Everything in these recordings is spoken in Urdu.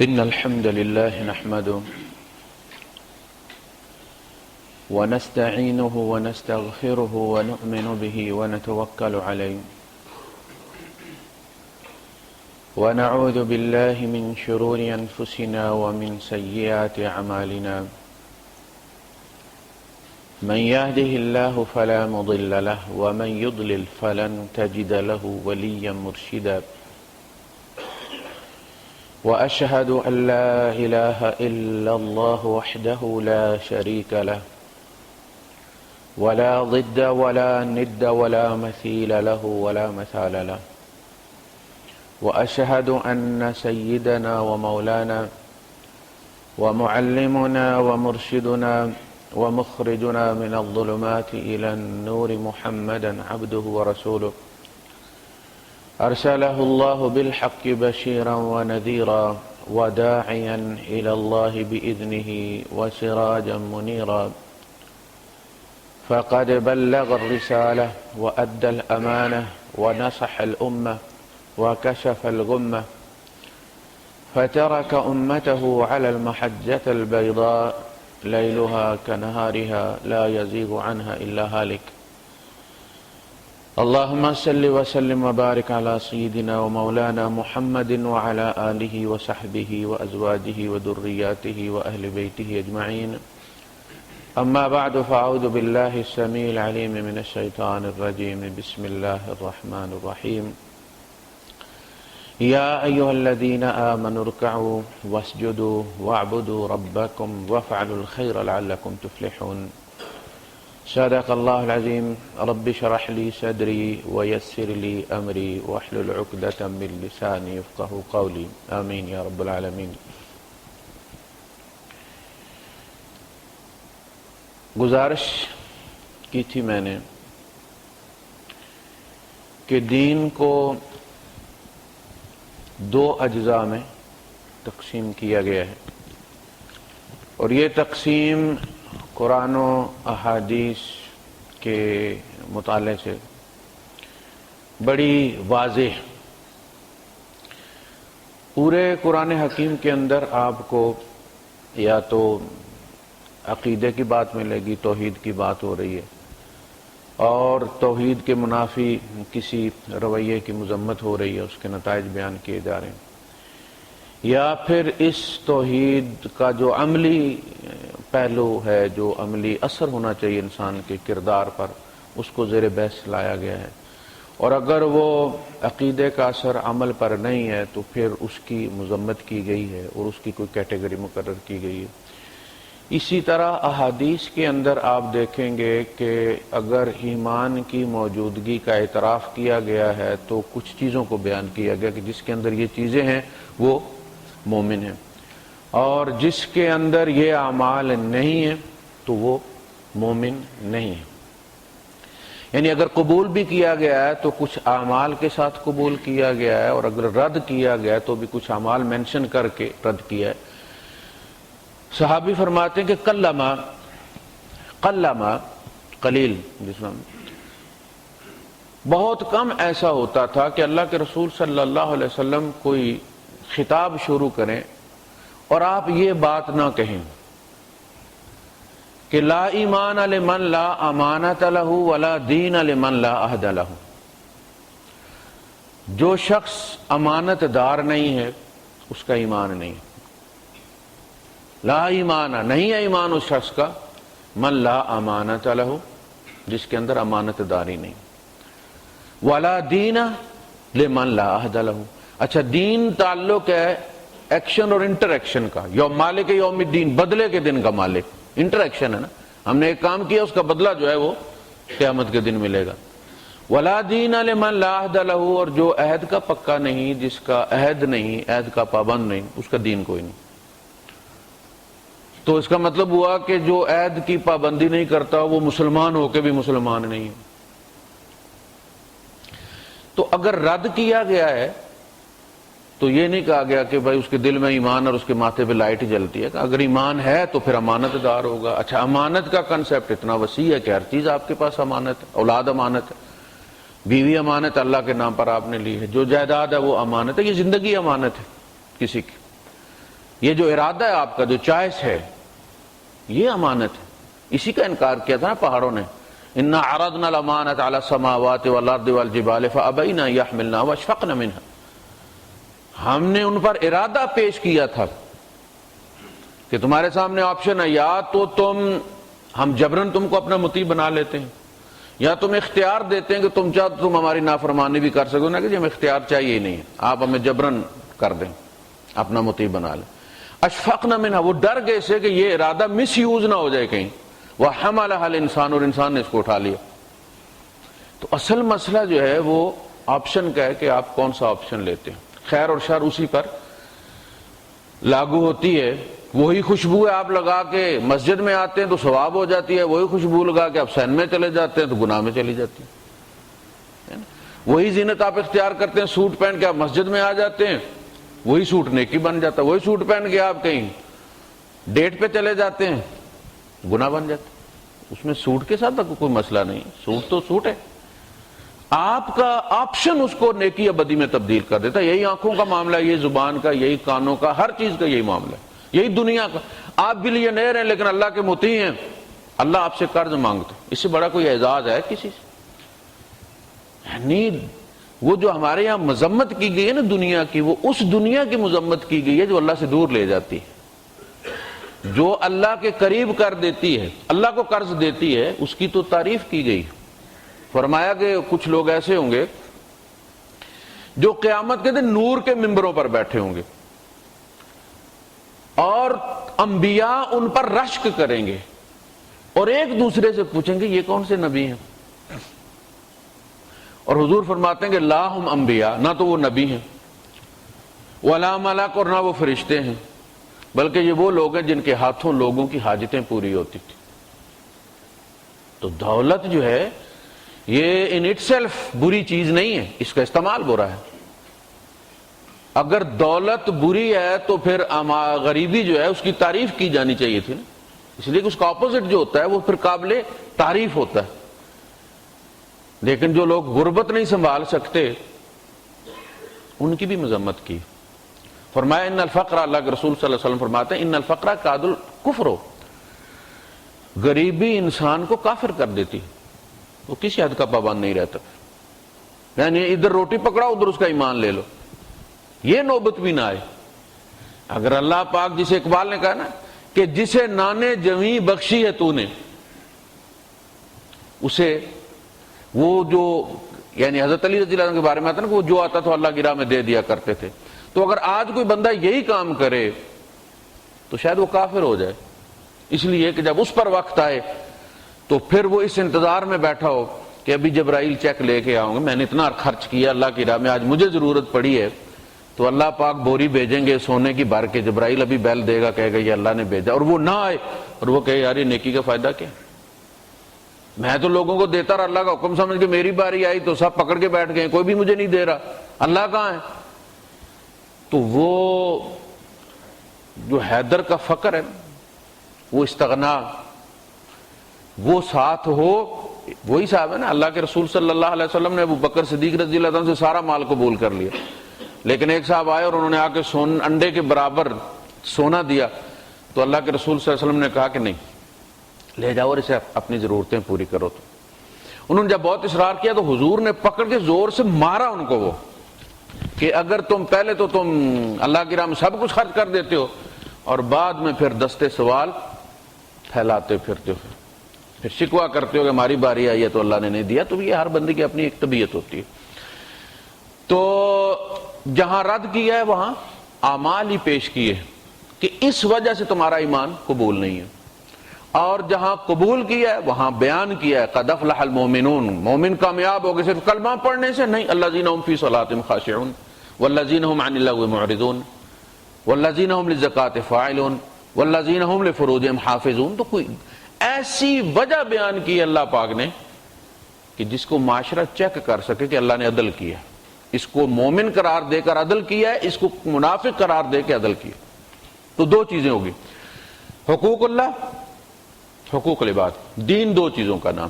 إن الحمد لله نحمده ونستعينه ونستغفره ونؤمن به ونتوكل عليه ونعوذ بالله من شرور أنفسنا ومن سيئات أعمالنا من يهده الله فلا مضل له ومن يضلل فلن تجد له وليا مرشدا وأشهد أن لا إله إلا الله وحده لا شريك له ولا ضد ولا ند ولا مثيل له ولا مثال له وأشهد أن سيدنا ومولانا ومعلمنا ومرشدنا ومخرجنا من الظلمات إلى النور محمدا عبده ورسوله أرسله الله بالحق بشيرا ونذيرا وداعيا إلى الله بإذنه وسراجا منيرا فقد بلغ الرسالة وأدى الأمانة ونصح الأمة وكشف الغمة فترك أمته على المحجة البيضاء ليلها كنهارها لا يزيغ عنها إلا هالك اللهم صل وسلم وبارك على سيدنا ومولانا محمد وعلى آله وصحبه وأزواجه وذرياته وأهل بيته أجمعين أما بعد فأعوذ بالله السميع العليم من الشيطان الرجيم بسم الله الرحمن الرحيم يا أيها الذين آمنوا اركعوا واسجدوا واعبدوا ربكم وافعلوا الخير لعلكم تفلحون صدق الله العظيم رب اشرح لي صدري ويسر لي أمري واحلل عقدة من لساني يفقهوا قولي آمين يا رب العالمين۔ گزارش کی تھی میں نے کہ دین کو دو اجزاء میں تقسیم کیا گیا ہے اور یہ تقسیم قرآن و احادیث کے مطالعے سے بڑی واضح۔ پورے قرآن حکیم کے اندر آپ کو یا تو عقیدے کی بات ملے گی، توحید کی بات ہو رہی ہے اور توحید کے منافی کسی رویے کی مذمت ہو رہی ہے، اس کے نتائج بیان کیے جا رہے ہیں، یا پھر اس توحید کا جو عملی پہلو ہے، جو عملی اثر ہونا چاہیے انسان کے کردار پر، اس کو زیر بحث لایا گیا ہے، اور اگر وہ عقیدے کا اثر عمل پر نہیں ہے تو پھر اس کی مذمت کی گئی ہے اور اس کی کوئی کیٹیگری مقرر کی گئی ہے۔ اسی طرح احادیث کے اندر آپ دیکھیں گے کہ اگر ایمان کی موجودگی کا اعتراف کیا گیا ہے تو کچھ چیزوں کو بیان کیا گیا کہ جس کے اندر یہ چیزیں ہیں وہ مومن ہیں، اور جس کے اندر یہ اعمال نہیں ہیں تو وہ مومن نہیں ہے۔ یعنی اگر قبول بھی کیا گیا ہے تو کچھ اعمال کے ساتھ قبول کیا گیا ہے، اور اگر رد کیا گیا ہے تو بھی کچھ اعمال مینشن کر کے رد کیا ہے۔ صحابی فرماتے ہیں کہ قلما قلیل، جس میں بہت کم ایسا ہوتا تھا کہ اللہ کے رسول صلی اللہ علیہ وسلم کوئی خطاب شروع کریں اور آپ یہ بات نہ کہیں کہ لا ایمان لمن لا امانت لہ ولا دین لمن لا عہد لہ۔ جو شخص امانت دار نہیں ہے اس کا ایمان نہیں، لا ایمان نہیں ہے ایمان اس شخص کا، من لا امانت لہ، جس کے اندر امانت داری نہیں، ولا دین لمن لا عہد لہ۔ اچھا، دین تعلق ہے ایکشن اور انٹر ایکشن کا، یوم مالک یوم الدین، بدلے کے دن کا مالک، انٹر ایکشن ہے نا، ہم نے ایک کام کیا اس کا بدلہ جو ہے وہ قیامت کے دن ملے گا۔ ولا دین لمن لا عہد لہ، اور جو عہد کا پکا نہیں، جس کا عہد نہیں، عہد کا پابند نہیں، اس کا دین کوئی نہیں۔ تو اس کا مطلب ہوا کہ جو عہد کی پابندی نہیں کرتا وہ مسلمان ہو کے بھی مسلمان نہیں ہے۔ تو اگر رد کیا گیا ہے تو یہ نہیں کہا گیا کہ بھائی اس کے دل میں ایمان اور اس کے ماتھے پہ لائٹ جلتی ہے، کہ اگر ایمان ہے تو پھر امانت دار ہوگا۔ اچھا، امانت کا کنسپٹ اتنا وسیع ہے کہ ہر چیز آپ کے پاس امانت ہے، اولاد امانت ہے، بیوی امانت اللہ کے نام پر آپ نے لی ہے، جو جائیداد ہے وہ امانت ہے، یہ زندگی امانت ہے کسی کی۔ یہ جو ارادہ ہے آپ کا، جو چوائس ہے، یہ امانت ہے. اسی کا انکار کیا تھا نا پہاڑوں نے. انا عرضنا الامانۃ علی السماوات والارض والجبال فابین ان یحملنها واشفقن منها. ہم نے ان پر ارادہ پیش کیا تھا کہ تمہارے سامنے آپشن ہے، یا تو ہم جبرن تم کو اپنا مطیع بنا لیتے ہیں، یا تم اختیار دیتے ہیں کہ تم چاہو تم ہماری نافرمانی بھی کر سکو. نا کہ ہمیں اختیار چاہیے ہی نہیں ہے، آپ ہمیں جبرن کر دیں، اپنا مطیع بنا لیں. اشفقن منها، وہ ڈر گئے سے کہ یہ ارادہ مس یوز نہ ہو جائے کہیں. وحملها الانسان، اور انسان نے اس کو اٹھا لیا. تو اصل مسئلہ جو ہے وہ آپشن کا ہے کہ آپ کون سا آپشن لیتے ہیں. خیر اور شر اسی پر لاگو ہوتی ہے. وہی خوشبو ہے آپ لگا کے مسجد میں آتے ہیں تو ثواب ہو جاتی ہے، وہی خوشبو لگا کے آپ سین میں چلے جاتے ہیں تو گناہ میں چلی جاتی ہے. وہی زینت آپ اختیار کرتے ہیں، سوٹ پہن کے آپ مسجد میں آ جاتے ہیں، وہی سوٹ نیکی بن جاتا ہے. وہی سوٹ پہن کے آپ کہیں ڈیٹ پہ چلے جاتے ہیں، گناہ بن جاتا ہے. اس میں سوٹ کے ساتھ کوئی مسئلہ نہیں، سوٹ تو سوٹ ہے. آپ کا آپشن اس کو نیکی یا بدی میں تبدیل کر دیتا ہے. یہی آنکھوں کا معاملہ ہے، یہی زبان کا، یہی کانوں کا، ہر چیز کا یہی معاملہ ہے، یہی دنیا کا. آپ بلینئر ہیں لیکن اللہ کے مطیع ہیں، اللہ آپ سے قرض مانگتے. اس سے بڑا کوئی اعزاز ہے کسی سے؟ یعنی وہ جو ہمارے یہاں مذمت کی گئی ہے نا دنیا کی، وہ اس دنیا کی مذمت کی گئی ہے جو اللہ سے دور لے جاتی ہے، جو اللہ کے قریب کر دیتی ہے، اللہ کو قرض دیتی ہے. اس کی تو تعریف کی گئی. فرمایا کہ کچھ لوگ ایسے ہوں گے جو قیامت کے دن نور کے ممبروں پر بیٹھے ہوں گے اور انبیاء ان پر رشک کریں گے اور ایک دوسرے سے پوچھیں گے یہ کون سے نبی ہیں. اور حضور فرماتے ہیں کہ لا ہم انبیاء، نہ تو وہ نبی ہیں، ولا ملک، اور نہ وہ فرشتے ہیں، بلکہ یہ وہ لوگ ہیں جن کے ہاتھوں لوگوں کی حاجتیں پوری ہوتی تھی. تو دولت جو ہے یہ ان اٹ سیلف بری چیز نہیں ہے، اس کا استعمال برا ہے. اگر دولت بری ہے تو پھر غریبی جو ہے اس کی تعریف کی جانی چاہیے تھی نا. اس لیے کہ اس کا اپوزٹ جو ہوتا ہے وہ پھر قابل تعریف ہوتا ہے. لیکن جو لوگ غربت نہیں سنبھال سکتے ان کی بھی مذمت کی. فرمایا ان الفقر، اللہ کے رسول صلی اللہ علیہ وسلم فرماتے ہیں ان الفقر قاد الکفر، غریبی انسان کو کافر کر دیتی، وہ کسی حد کا پابند نہیں رہتا. یعنی ادھر روٹی پکڑا ادھر اس کا ایمان لے لو، یہ نوبت بھی نہ آئے. اگر اللہ پاک، جسے اقبال نے کہا نا کہ جسے نانے جویں بخشی ہے تو نے، اسے وہ جو یعنی حضرت علی رضی اللہ عنہ کے بارے میں آتا نا کہ وہ جو آتا تھا اللہ کی راہ میں دے دیا کرتے تھے. تو اگر آج کوئی بندہ یہی کام کرے تو شاید وہ کافر ہو جائے. اس لیے کہ جب اس پر وقت آئے تو پھر وہ اس انتظار میں بیٹھا ہو کہ ابھی جبرائیل چیک لے کے آؤں گے، میں نے اتنا خرچ کیا اللہ کی راہ میں، آج مجھے ضرورت پڑی ہے تو اللہ پاک بوری بھیجیں گے سونے کی بھر کے، جبرائیل ابھی بیل دے گا، کہے گا یہ اللہ نے بھیجا، اور وہ نہ آئے اور وہ کہے یار یہ نیکی کا فائدہ کیا، میں تو لوگوں کو دیتا رہا، اللہ کا حکم سمجھ کے میری باری آئی تو سب پکڑ کے بیٹھ گئے، کوئی بھی مجھے نہیں دے رہا، اللہ کہاں ہے؟ تو وہ جو حیدر کا فقر ہے وہ استغنا، وہ ساتھ ہو، وہی صاحب ہے نا اللہ کے رسول صلی اللہ علیہ وسلم نے ابو بکر صدیق رضی اللہ عنہ سے سارا مال قبول کر لیا، لیکن ایک صاحب آئے اور انہوں نے آ کے انڈے کے برابر سونا دیا تو اللہ کے رسول صلی اللہ علیہ وسلم نے کہا کہ نہیں، لے جاؤ اور اسے اپنی ضرورتیں پوری کرو. تو انہوں نے جب بہت اصرار کیا تو حضور نے پکڑ کے زور سے مارا ان کو، وہ کہ اگر تم پہلے تو تم اللہ کی راہ میں سب کچھ خرچ کر دیتے ہو اور بعد میں پھر دستے سوال پھیلاتے پھرتے ہو، پھر شکوہ کرتے ہو کہ ہماری باری آئی ہے تو اللہ نے نہیں دیا. تو یہ ہر بندے کی اپنی ایک طبیعت ہوتی ہے. تو جہاں رد کیا ہے وہاں اعمال ہی پیش کیے کہ اس وجہ سے تمہارا ایمان قبول نہیں ہے، اور جہاں قبول کیا ہے وہاں بیان کیا ہے قد افلح المؤمنون، مومن کامیاب ہو گئے صرف کلمہ پڑھنے سے نہیں، الذین هم فی صلاتهم خاشعون والذین هم عن اللغو معرضون والذین هم للزکاۃ فاعلون والذین هم لفروجهم حافظون. تو کوئی ایسی وجہ بیان کی اللہ پاک نے کہ جس کو معاشرہ چیک کر سکے کہ اللہ نے عدل کیا، اس کو مومن قرار دے کر عدل کیا ہے، اس کو منافق قرار دے کے عدل کیا. تو دو چیزیں ہوگی، حقوق اللہ، حقوق العباد. دین دو چیزوں کا نام.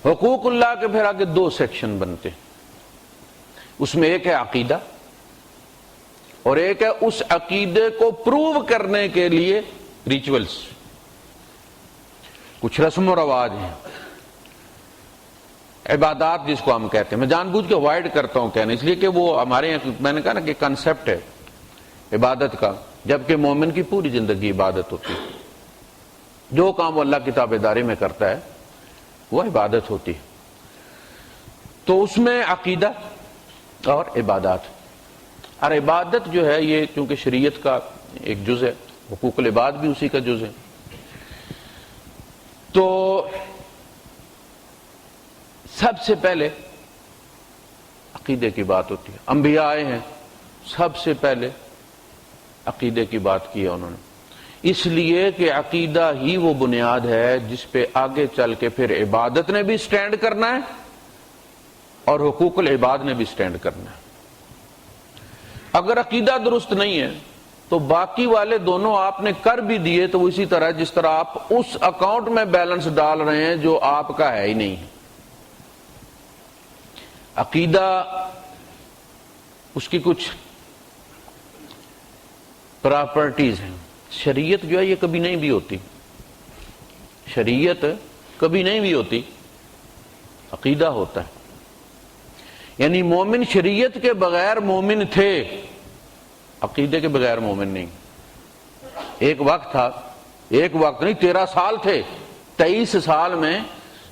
حقوق اللہ کے پھر آگے دو سیکشن بنتے ہیں، اس میں ایک ہے عقیدہ اور ایک ہے اس عقیدے کو پروو کرنے کے لیے ریچولز، کچھ رسم و رواج ہیں، عبادات جس کو ہم کہتے ہیں. میں جان بوجھ کے اوائڈ کرتا ہوں کہنے، اس لیے کہ وہ ہمارے یہاں میں نے کہا نا کہ کنسپٹ ہے عبادت کا، جبکہ مومن کی پوری زندگی عبادت ہوتی ہے. جو کام وہ اللہ کی تابعداری میں کرتا ہے وہ عبادت ہوتی ہے. تو اس میں عقیدہ اور عبادات، اور عبادت جو ہے یہ چونکہ شریعت کا ایک جز ہے، حقوق العباد بھی اسی کا جز ہے. تو سب سے پہلے عقیدے کی بات ہوتی ہے. انبیاء آئے ہیں، سب سے پہلے عقیدے کی بات کی ہے انہوں نے، اس لیے کہ عقیدہ ہی وہ بنیاد ہے جس پہ آگے چل کے پھر عبادت نے بھی سٹینڈ کرنا ہے اور حقوق العباد نے بھی سٹینڈ کرنا ہے. اگر عقیدہ درست نہیں ہے تو باقی والے دونوں آپ نے کر بھی دیے تو وہ اسی طرح جس طرح آپ اس اکاؤنٹ میں بیلنس ڈال رہے ہیں جو آپ کا ہے ہی نہیں. عقیدہ اس کی کچھ پراپرٹیز ہیں. شریعت جو ہے یہ کبھی نہیں بھی ہوتی، شریعت کبھی نہیں بھی ہوتی، عقیدہ ہوتا ہے. یعنی مومن شریعت کے بغیر مومن تھے، عقیدے کے بغیر مومن نہیں. ایک وقت تھا، ایک وقت نہیں، 13 سال تھے. 23 سال میں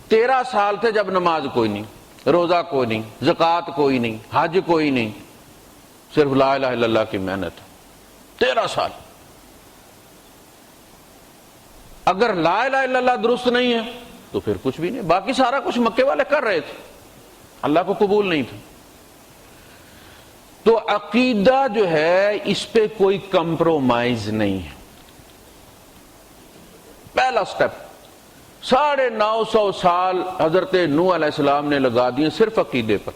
13 سال تھے جب نماز کوئی نہیں، روزہ کوئی نہیں، زکوٰۃ کوئی نہیں، حج کوئی نہیں، صرف لا الہ الا اللہ کی محنت. 13 سال. اگر لا الہ الا اللہ درست نہیں ہے تو پھر کچھ بھی نہیں. باقی سارا کچھ مکے والے کر رہے تھے، اللہ کو قبول نہیں تھا. تو عقیدہ جو ہے اس پہ کوئی کمپرومائز نہیں ہے. پہلا سٹیپ. 950 سال حضرت نوح علیہ السلام نے لگا دیے صرف عقیدے پر.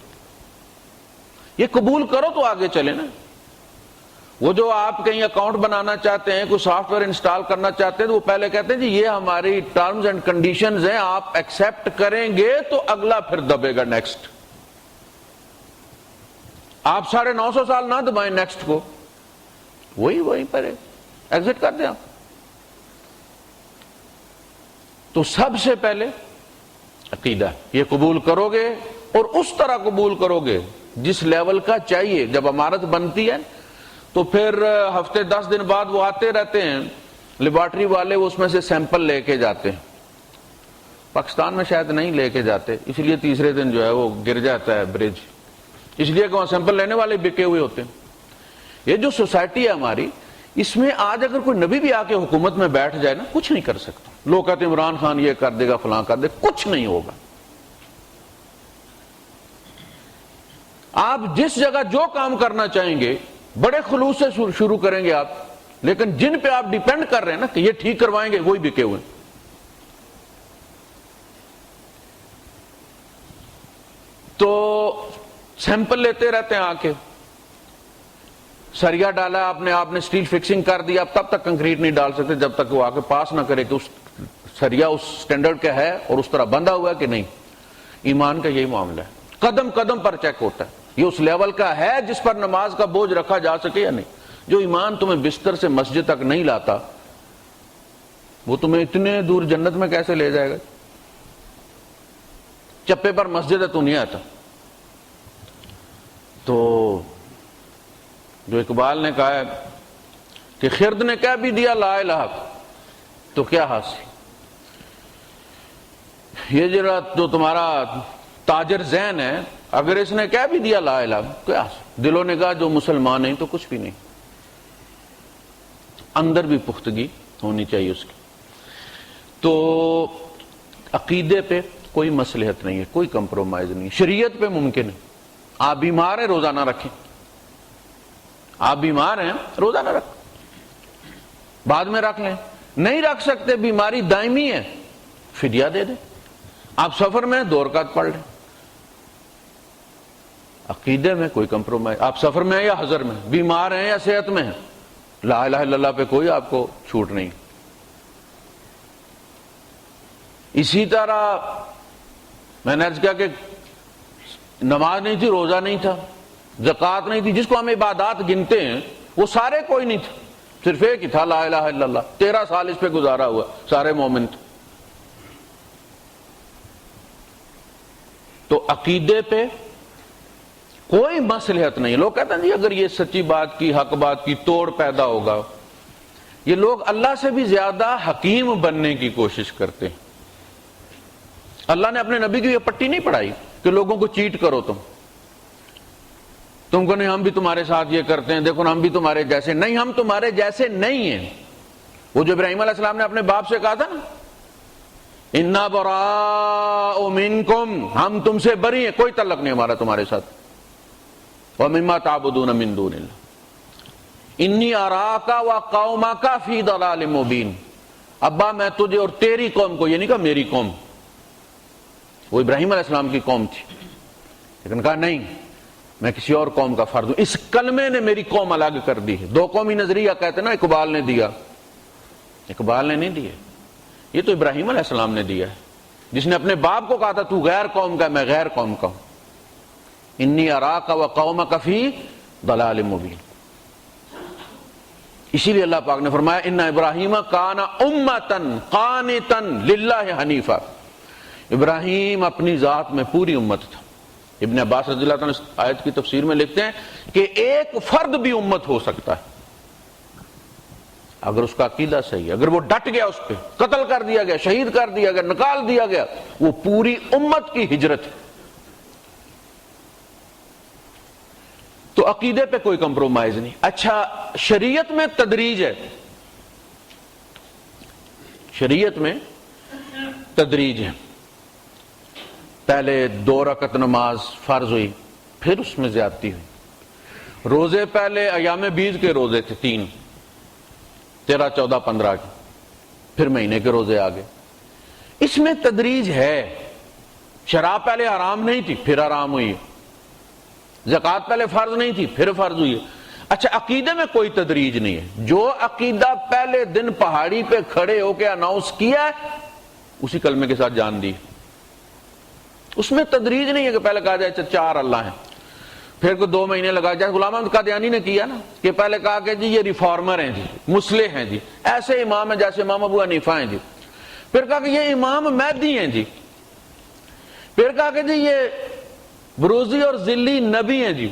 یہ قبول کرو تو آگے چلے نا. وہ جو آپ کہیں اکاؤنٹ بنانا چاہتے ہیں، کوئی سافٹ ویئر انسٹال کرنا چاہتے ہیں تو وہ پہلے کہتے ہیں جی یہ ہماری ٹرمز اینڈ کنڈیشنز ہیں، آپ ایکسپٹ کریں گے تو اگلا پھر دبے گا نیکسٹ. آپ 950 سال نہ دبائیں نیکسٹ کو، وہیں پر ایگزٹ کر دیں آپ. تو سب سے پہلے عقیدہ یہ قبول کرو گے اور اس طرح قبول کرو گے جس لیول کا چاہیے. جب عمارت بنتی ہے تو پھر ہفتے 10 دن بعد وہ آتے رہتے ہیں لیبارٹری والے، وہ اس میں سے سیمپل لے کے جاتے ہیں. پاکستان میں شاید نہیں لے کے جاتے، اس لیے تیسرے دن جو ہے وہ گر جاتا ہے برج، اس لیے کہ وہاں سیمپل لینے والے بکے ہوئے ہوتے ہیں. یہ جو سوسائٹی ہے ہماری، اس میں آج اگر کوئی نبی بھی آ کے حکومت میں بیٹھ جائے نا، کچھ نہیں کر سکتا. لوگ کہتے ہیں عمران خان یہ کر دے گا، فلاں کر دے، کچھ نہیں ہوگا. آپ جس جگہ جو کام کرنا چاہیں گے بڑے خلوص سے شروع کریں گے آپ، لیکن جن پہ آپ ڈیپینڈ کر رہے ہیں نا کہ یہ ٹھیک کروائیں گے، وہی بکے ہوئے. تو سیمپل لیتے رہتے ہیں آ کے. سریا ڈالا آپ نے سٹیل فکسنگ کر دیا، اب تب تک کنکریٹ نہیں ڈال سکتے جب تک وہ آ کے پاس نہ کرے کہ اس سریا اس سٹینڈرڈ کا ہے اور اس طرح بندھا ہوا ہے کہ نہیں. ایمان کا یہی معاملہ ہے، قدم قدم پر چیک ہوتا ہے یہ اس لیول کا ہے جس پر نماز کا بوجھ رکھا جا سکے یا نہیں. جو ایمان تمہیں بستر سے مسجد تک نہیں لاتا وہ تمہیں اتنے دور جنت میں کیسے لے جائے گا. چپے پر مسجد ہے تو نہیں آتا. تو جو اقبال نے کہا ہے کہ خرد نے کہہ بھی دیا لا الہ تو کیا حاصل. یہ جو تمہارا تاجر ذہن ہے، اگر اس نے کہہ بھی دیا لا الہ کیا حاصل. دلوں نے کہا جو مسلمان نہیں تو کچھ بھی نہیں. اندر بھی پختگی ہونی چاہیے اس کی. تو عقیدے پہ کوئی مصلحت نہیں ہے، کوئی کمپرومائز نہیں. شریعت پہ ممکن ہے. آپ بیمار ہیں روزہ نہ رکھیں، آپ بیمار ہیں روزہ نہ رکھیں، بعد میں رکھ لیں. نہیں رکھ سکتے، بیماری دائمی ہے، فدیہ دے دیں. آپ سفر میں 2 رکعت پڑھ لیں. عقیدے میں کوئی کمپرومائز. آپ سفر میں ہیں یا حضر میں، بیمار ہیں یا صحت میں ہیں، لا الہ الا اللہ پہ کوئی آپ کو چھوٹ نہیں. اسی طرح میں نے عرض کیا کہ نماز نہیں تھی، روزہ نہیں تھا، زکوٰۃ نہیں تھی، جس کو ہم عبادات گنتے ہیں وہ سارے کوئی نہیں تھے، صرف ایک ہی تھا لا الہ الا اللہ، 13 سال اس پہ گزارا ہوا، سارے مومن تھے۔ تو عقیدے پہ کوئی مصلحت نہیں۔ لوگ کہتے ہیں جی اگر یہ سچی بات کی، حق بات کی، توڑ پیدا ہوگا۔ یہ لوگ اللہ سے بھی زیادہ حکیم بننے کی کوشش کرتے ہیں۔ اللہ نے اپنے نبی کی یہ پٹی نہیں پڑھائی کہ لوگوں کو چیٹ کرو، تم کو نہیں، ہم بھی تمہارے ساتھ یہ کرتے ہیں، دیکھو نا ہم بھی تمہارے جیسے نہیں، ہم تمہارے جیسے نہیں ہیں۔ وہ جو ابراہیم علیہ السلام نے اپنے باپ سے کہا تھا نا، انا براء منکم، ہم تم سے بری ہیں، کوئی تعلق نہیں ہمارا تمہارے ساتھ۔ ومما تعبدون من دون اللہ انی اراک وقومک فی ضلال مبین، ابا میں تجھے اور تیری قوم کو، یہ نہیں کہا میری قوم، وہ ابراہیم علیہ السلام کی قوم تھی، لیکن کہا نہیں میں کسی اور قوم کا فرد ہوں، اس کلمے نے میری قوم الگ کر دی ہے۔ دو قومی نظریہ کہتے نا، اقبال نے دیا، اقبال نے نہیں دیا، یہ تو ابراہیم علیہ السلام نے دیا ہے، جس نے اپنے باپ کو کہا تھا تو غیر قوم کا، میں غیر قوم کا ہوں۔ انی اراک وقومک فی ضلال مبین۔ اسی لیے اللہ پاک نے فرمایا ان ابراہیم کان امۃ قانتا للہ حنیفا، ابراہیم اپنی ذات میں پوری امت تھا۔ ابن عباس رضی اللہ عنہ اس آیت کی تفسیر میں لکھتے ہیں کہ ایک فرد بھی امت ہو سکتا ہے اگر اس کا عقیدہ صحیح ہے، اگر وہ ڈٹ گیا، اس پہ قتل کر دیا گیا، شہید کر دیا گیا، نکال دیا گیا، وہ پوری امت کی ہجرت ہے۔ تو عقیدے پہ کوئی کمپرومائز نہیں۔ اچھا شریعت میں تدریج ہے، شریعت میں تدریج ہے، پہلے 2 رکعت نماز فرض ہوئی، پھر اس میں زیادتی ہوئی۔ روزے پہلے ایام بیض کے روزے تھے 3، 13، 14، 15 کے، پھر مہینے کے روزے آگے۔ اس میں تدریج ہے۔ شراب پہلے حرام نہیں تھی، پھر حرام ہوئی، زکوٰۃ پہلے فرض نہیں تھی، پھر فرض ہوئی۔ اچھا عقیدے میں کوئی تدریج نہیں ہے، جو عقیدہ پہلے دن پہاڑی پہ کھڑے ہو کے اناؤنس کیا ہے اسی کلمے کے ساتھ جان دی، اس میں تدریج نہیں ہے کہ پہلے کہا جائے 4 اللہ ہیں، پھر کو 2 مہینے لگا جائے۔ غلام احمد قادیانی نے کیا نا کہ پہلے کہا کہ جی یہ ریفارمر ہیں جی، مصلح ہیں جی، ایسے امام ہیں جیسے امام ابو حنیفہ ہیں جی، پھر کہا کہ یہ امام مہدی ہیں جی، پھر کہا کہ جی یہ بروزی اور ذلی نبی ہیں جی،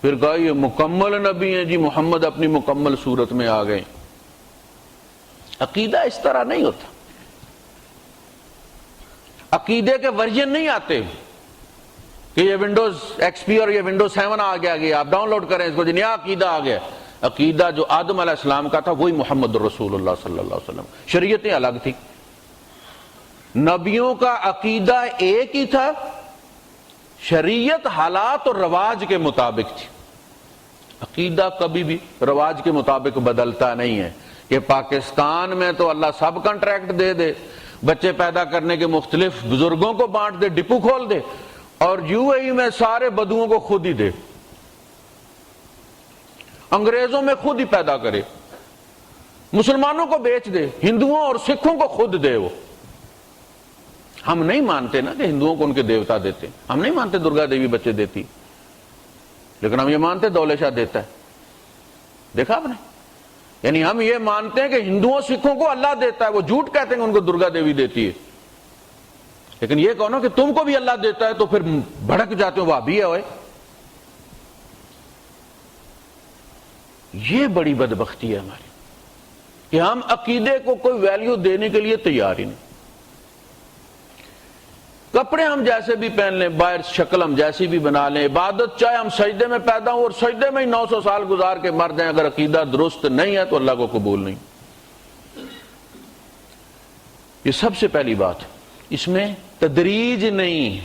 پھر کہا یہ مکمل نبی ہیں جی، محمد اپنی مکمل صورت میں آ گئے۔ عقیدہ اس طرح نہیں ہوتا، عقیدے کے ورژن نہیں آتے کہ یہ ونڈوز ایکس پی اور یہ ونڈوز 7 آ گیا، آپ ڈاؤن لوڈ کریں اس کو، جی نیا عقیدہ آ گیا۔ عقیدہ جو آدم علیہ السلام کا تھا وہی محمد رسول اللہ صلی اللہ علیہ وسلم، شریعتیں الگ تھی، نبیوں کا عقیدہ ایک ہی تھا، شریعت حالات اور رواج کے مطابق تھی۔ عقیدہ کبھی بھی رواج کے مطابق بدلتا نہیں ہے کہ پاکستان میں تو اللہ سب کنٹریکٹ دے دے، بچے پیدا کرنے کے مختلف بزرگوں کو بانٹ دے، ڈپو کھول دے، اور یو اے ای میں سارے بدوؤں کو خود ہی دے، انگریزوں میں خود ہی پیدا کرے، مسلمانوں کو بیچ دے، ہندوؤں اور سکھوں کو خود دے۔ وہ ہم نہیں مانتے نا کہ ہندوؤں کو ان کے دیوتا دیتے، ہم نہیں مانتے درگا دیوی بچے دیتی، لیکن ہم یہ مانتے دولت شاہ دیتا ہے، دیکھا آپ نے؟ یعنی ہم یہ مانتے ہیں کہ ہندوؤں سکھوں کو اللہ دیتا ہے، وہ جھوٹ کہتے ہیں کہ ان کو درگا دیوی دیتی ہے، لیکن یہ کہو نا کہ تم کو بھی اللہ دیتا ہے تو پھر بھڑک جاتے ہو، وہابی ہے ہوئے۔ یہ بڑی بدبختی ہے ہماری کہ ہم عقیدے کو کوئی ویلیو دینے کے لیے تیار ہی نہیں۔ کپڑے ہم جیسے بھی پہن لیں، باہر شکل ہم جیسی بھی بنا لیں، عبادت چاہے ہم سجدے میں پیدا ہوں اور سجدے میں ہی 900 سال گزار کے مر جائیں، اگر عقیدہ درست نہیں ہے تو اللہ کو قبول نہیں۔ یہ سب سے پہلی بات، اس میں تدریج نہیں،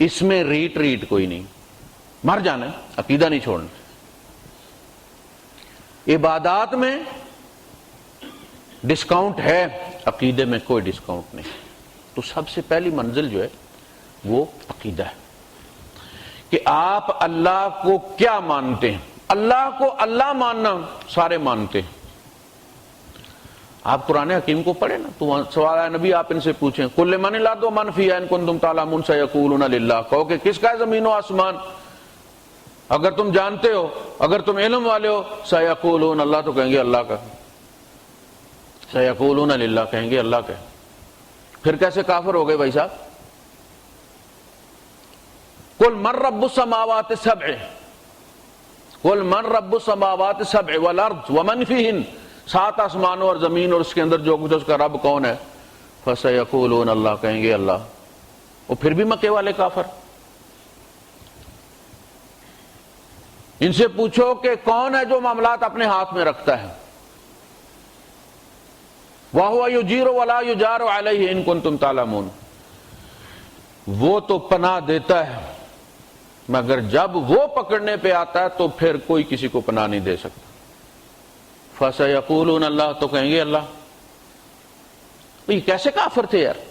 اس میں ریٹ کوئی نہیں، مر جانا ہے، عقیدہ نہیں چھوڑنا۔ عبادات میں ڈسکاؤنٹ ہے، عقیدے میں کوئی ڈسکاؤنٹ نہیں۔ تو سب سے پہلی منزل جو ہے وہ عقیدہ ہے کہ آپ اللہ کو کیا مانتے ہیں۔ اللہ کو اللہ ماننا سارے مانتے ہیں۔ آپ قرآن حکیم کو پڑھیں نا تو سوال ہے نبی، آپ ان سے پوچھیں قل لمن الارض ومن فیہا ان کنتم تعلمون سیقولون للہ، کہو کہ کس کا ہے زمین و آسمان؟ اگر تم جانتے ہو، اگر تم علم والے ہو، سیقولون اللہ، تو کہیں گے اللہ کا، سیقولون للہ کہیں گے اللہ کا۔ پھر کیسے کافر ہو گئے بھائی صاحب؟ قل من رب السماوات السبع، قل من رب السماوات السبع والارض ومن فیہن، 7 آسمانوں اور زمین اور اس کے اندر جو کچھ، اس کا رب کون ہے؟ فسیقولون اللہ کہیں گے اللہ۔ اور پھر بھی مکے والے کافر۔ ان سے پوچھو کہ کون ہے جو معاملات اپنے ہاتھ میں رکھتا ہے؟ وَهُوَ يُجِيرُ وَلَا يُجَارُ عَلَيْهِ إِن كُنتُمْ تَعْلَمُونَ، وہ تو پناہ دیتا ہے مگر جب وہ پکڑنے پہ آتا ہے تو پھر کوئی کسی کو پناہ نہیں دے سکتا۔ فَسَيَقُولُونَ اللہ، تو کہیں گے اللہ۔ یہ کیسے کافر تھے یار؟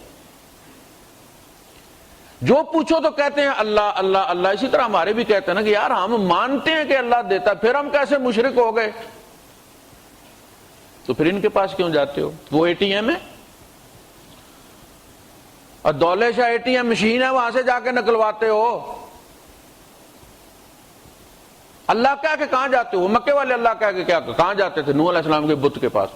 جو پوچھو تو کہتے ہیں اللہ اللہ اللہ۔ اسی طرح ہمارے بھی کہتے ہیں نا کہ یار ہم مانتے ہیں کہ اللہ دیتا، پھر ہم کیسے مشرک ہو گئے؟ تو پھر ان کے پاس کیوں جاتے ہو؟ وہ اے ٹی ایم ہے اور دولے شاہ اے ٹی ایم مشین ہے، وہاں سے جا کے نکلواتے ہو۔ اللہ کہہ کے کہاں جاتے ہو؟ مکے والے اللہ کہہ کے کہاں جاتے تھے؟ نوح علیہ السلام کے بت کے پاس۔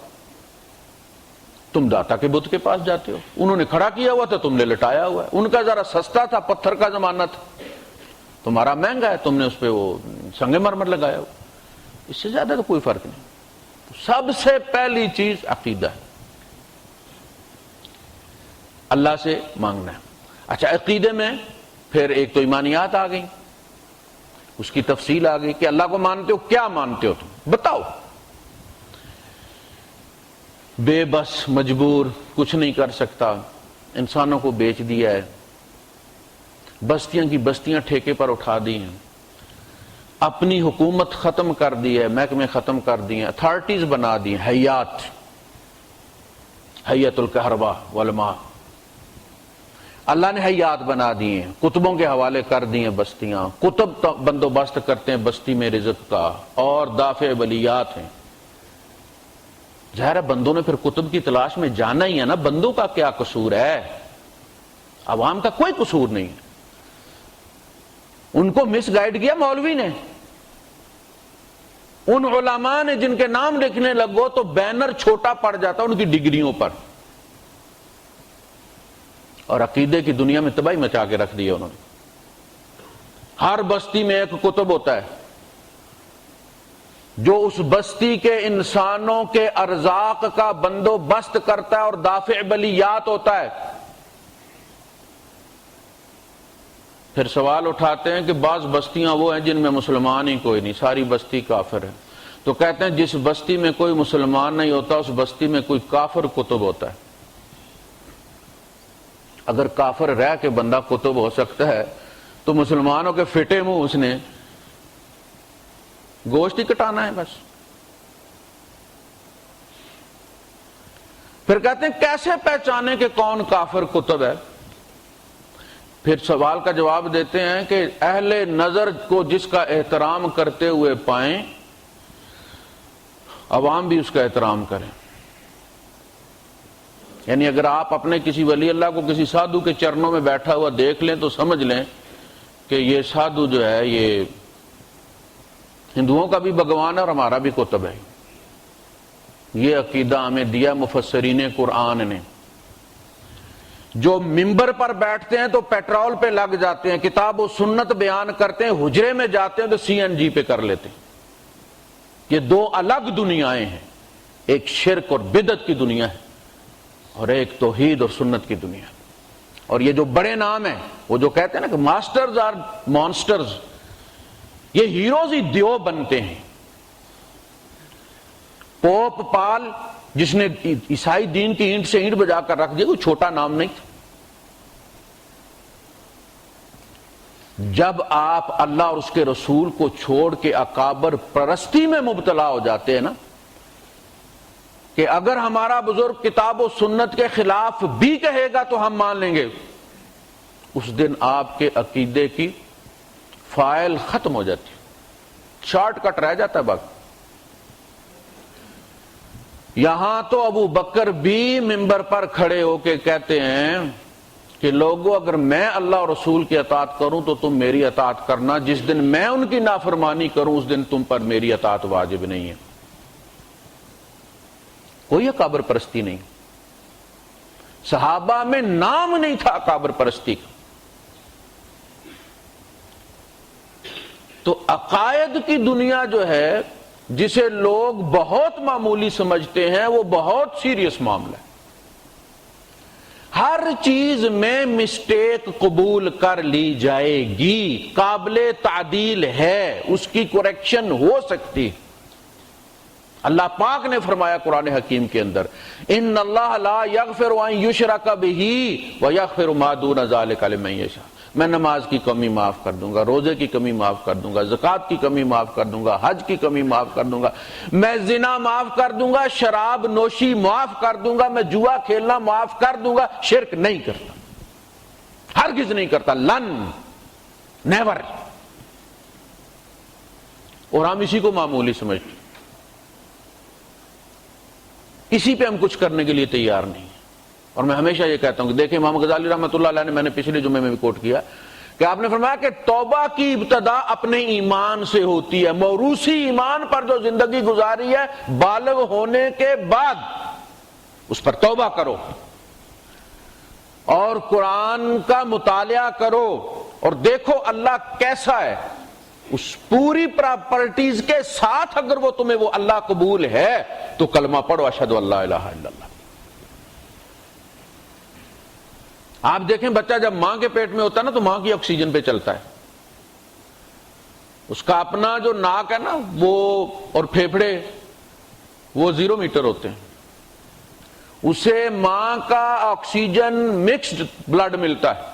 تم داتا کے بت کے پاس جاتے ہو، انہوں نے کھڑا کیا ہوا تھا، تم نے لٹایا ہوا ہے۔ ان کا ذرا سستا تھا، پتھر کا زمانہ تھا، تمہارا مہنگا ہے، تم نے اس پہ وہ سنگ مرمر لگایا ہوا۔ اس سے زیادہ تو کوئی فرق نہیں۔ سب سے پہلی چیز عقیدہ ہے، اللہ سے مانگنا ہے۔ اچھا، عقیدے میں پھر ایک تو ایمانیات آ گئی، اس کی تفصیل آ گئی کہ اللہ کو مانتے ہو، کیا مانتے ہو تم بتاؤ۔ بے بس، مجبور، کچھ نہیں کر سکتا، انسانوں کو بیچ دیا ہے، بستیاں کی بستیاں ٹھیکے پر اٹھا دی ہیں، اپنی حکومت ختم کر دی ہے، محکمے ختم کر دی ہیں، اتھارٹیز بنا دی ہیں، حیات الکہرباء والماء، اللہ نے حیات بنا دی ہیں، کتبوں کے حوالے کر دی ہیں بستیاں، کتب بندوبست کرتے ہیں بستی میں رزق کا، اور دافع بلیات ہیں۔ ظاہر ہے بندوں نے پھر کتب کی تلاش میں جانا ہی ہے نا، بندوں کا کیا قصور ہے؟ عوام کا کوئی قصور نہیں ہے۔ ان کو مس گائیڈ کیا مولوی نے، ان علماء نے جن کے نام لکھنے لگو تو بینر چھوٹا پڑ جاتا ان کی ڈگریوں پر، اور عقیدے کی دنیا میں تباہی مچا کے رکھ دی ہے انہوں نے۔ ہر بستی میں ایک کتب ہوتا ہے جو اس بستی کے انسانوں کے ارزاق کا بندوبست کرتا ہے اور دافع بلیات ہوتا ہے۔ پھر سوال اٹھاتے ہیں کہ بعض بستیاں وہ ہیں جن میں مسلمان ہی کوئی نہیں، ساری بستی کافر ہے، تو کہتے ہیں جس بستی میں کوئی مسلمان نہیں ہوتا اس بستی میں کوئی کافر کتب ہوتا ہے۔ اگر کافر رہ کے بندہ کتب ہو سکتا ہے تو مسلمانوں کے فٹے منہ اس نے گوشت ہی کٹانا ہے بس۔ پھر کہتے ہیں کیسے پہچانے کہ کون کافر کتب ہے؟ پھر سوال کا جواب دیتے ہیں کہ اہل نظر کو جس کا احترام کرتے ہوئے پائیں، عوام بھی اس کا احترام کریں۔ یعنی اگر آپ اپنے کسی ولی اللہ کو کسی سادھو کے چرنوں میں بیٹھا ہوا دیکھ لیں تو سمجھ لیں کہ یہ سادھو جو ہے یہ ہندوؤں کا بھی بھگوان ہے اور ہمارا بھی کتب ہے۔ یہ عقیدہ ہمیں دیا مفسرین قرآن نے۔ جو ممبر پر بیٹھتے ہیں تو پیٹرول پہ لگ جاتے ہیں، کتاب و سنت بیان کرتے ہیں، حجرے میں جاتے ہیں تو سی این جی پہ کر لیتے ہیں۔ یہ دو الگ دنیایں ہیں، ایک شرک اور بدعت کی دنیا ہے اور ایک توحید اور سنت کی دنیا ہے۔ اور یہ جو بڑے نام ہیں، وہ جو کہتے ہیں نا کہ ماسٹرز آر مانسٹرز، یہ ہیروز ہی دیو بنتے ہیں۔ پوپ پال جس نے عیسائی دین کی اینٹ سے اینٹ بجا کر رکھ دیا، کوئی چھوٹا نام نہیں تھا۔ جب آپ اللہ اور اس کے رسول کو چھوڑ کے اکابر پرستی میں مبتلا ہو جاتے ہیں نا، کہ اگر ہمارا بزرگ کتاب و سنت کے خلاف بھی کہے گا تو ہم مان لیں گے، اس دن آپ کے عقیدے کی فائل ختم ہو جاتی، شارٹ کٹ رہ جاتا ہے باقی۔ یہاں تو ابو بکر بھی منبر پر کھڑے ہو کے کہتے ہیں کہ لوگوں اگر میں اللہ اور رسول کی اطاعت کروں تو تم میری اطاعت کرنا، جس دن میں ان کی نافرمانی کروں اس دن تم پر میری اطاعت واجب نہیں ہے۔ کوئی اکابر پرستی نہیں، صحابہ میں نام نہیں تھا اکابر پرستی کا۔ تو عقائد کی دنیا جو ہے جسے لوگ بہت معمولی سمجھتے ہیں وہ بہت سیریس معاملہ ہے۔ ہر چیز میں مسٹیک قبول کر لی جائے گی، قابل تعدیل ہے، اس کی کریکشن ہو سکتی۔ اللہ پاک نے فرمایا قرآن حکیم کے اندر، ان اللہ لا یغفر ان یشرک بہ ویغفر ما دون ذلک لمن یشاء، میں نماز کی کمی معاف کر دوں گا، روزے کی کمی معاف کر دوں گا، زکوٰۃ کی کمی معاف کر دوں گا، حج کی کمی معاف کر دوں گا، میں زنا معاف کر دوں گا، شراب نوشی معاف کر دوں گا، میں جوا کھیلنا معاف کر دوں گا، شرک نہیں کرتا، ہرگز نہیں کرتا، لن نیور۔ اور ہم اسی کو معمولی سمجھتے ہیں، اسی پہ ہم کچھ کرنے کے لیے تیار نہیں۔ اور میں ہمیشہ یہ کہتا ہوں کہ دیکھیں امام غزالی رحمۃ اللہ علیہ نے، میں نے پچھلے جمعے میں بھی کوٹ کیا کہ آپ نے فرمایا کہ توبہ کی ابتدا اپنے ایمان سے ہوتی ہے، موروثی ایمان پر جو زندگی گزاری ہے بالغ ہونے کے بعد اس پر توبہ کرو اور قرآن کا مطالعہ کرو اور دیکھو اللہ کیسا ہے، اس پوری پراپرٹیز کے ساتھ اگر وہ تمہیں وہ اللہ قبول ہے تو کلمہ پڑھو اشہد ان لا الہ الا اللہ۔ آپ دیکھیں بچہ جب ماں کے پیٹ میں ہوتا ہے نا تو ماں کی آکسیجن پہ چلتا ہے، اس کا اپنا جو ناک ہے نا وہ اور پھیپھڑے وہ 0 میٹر ہوتے ہیں، اسے ماں کا آکسیجن مکسڈ بلڈ ملتا ہے،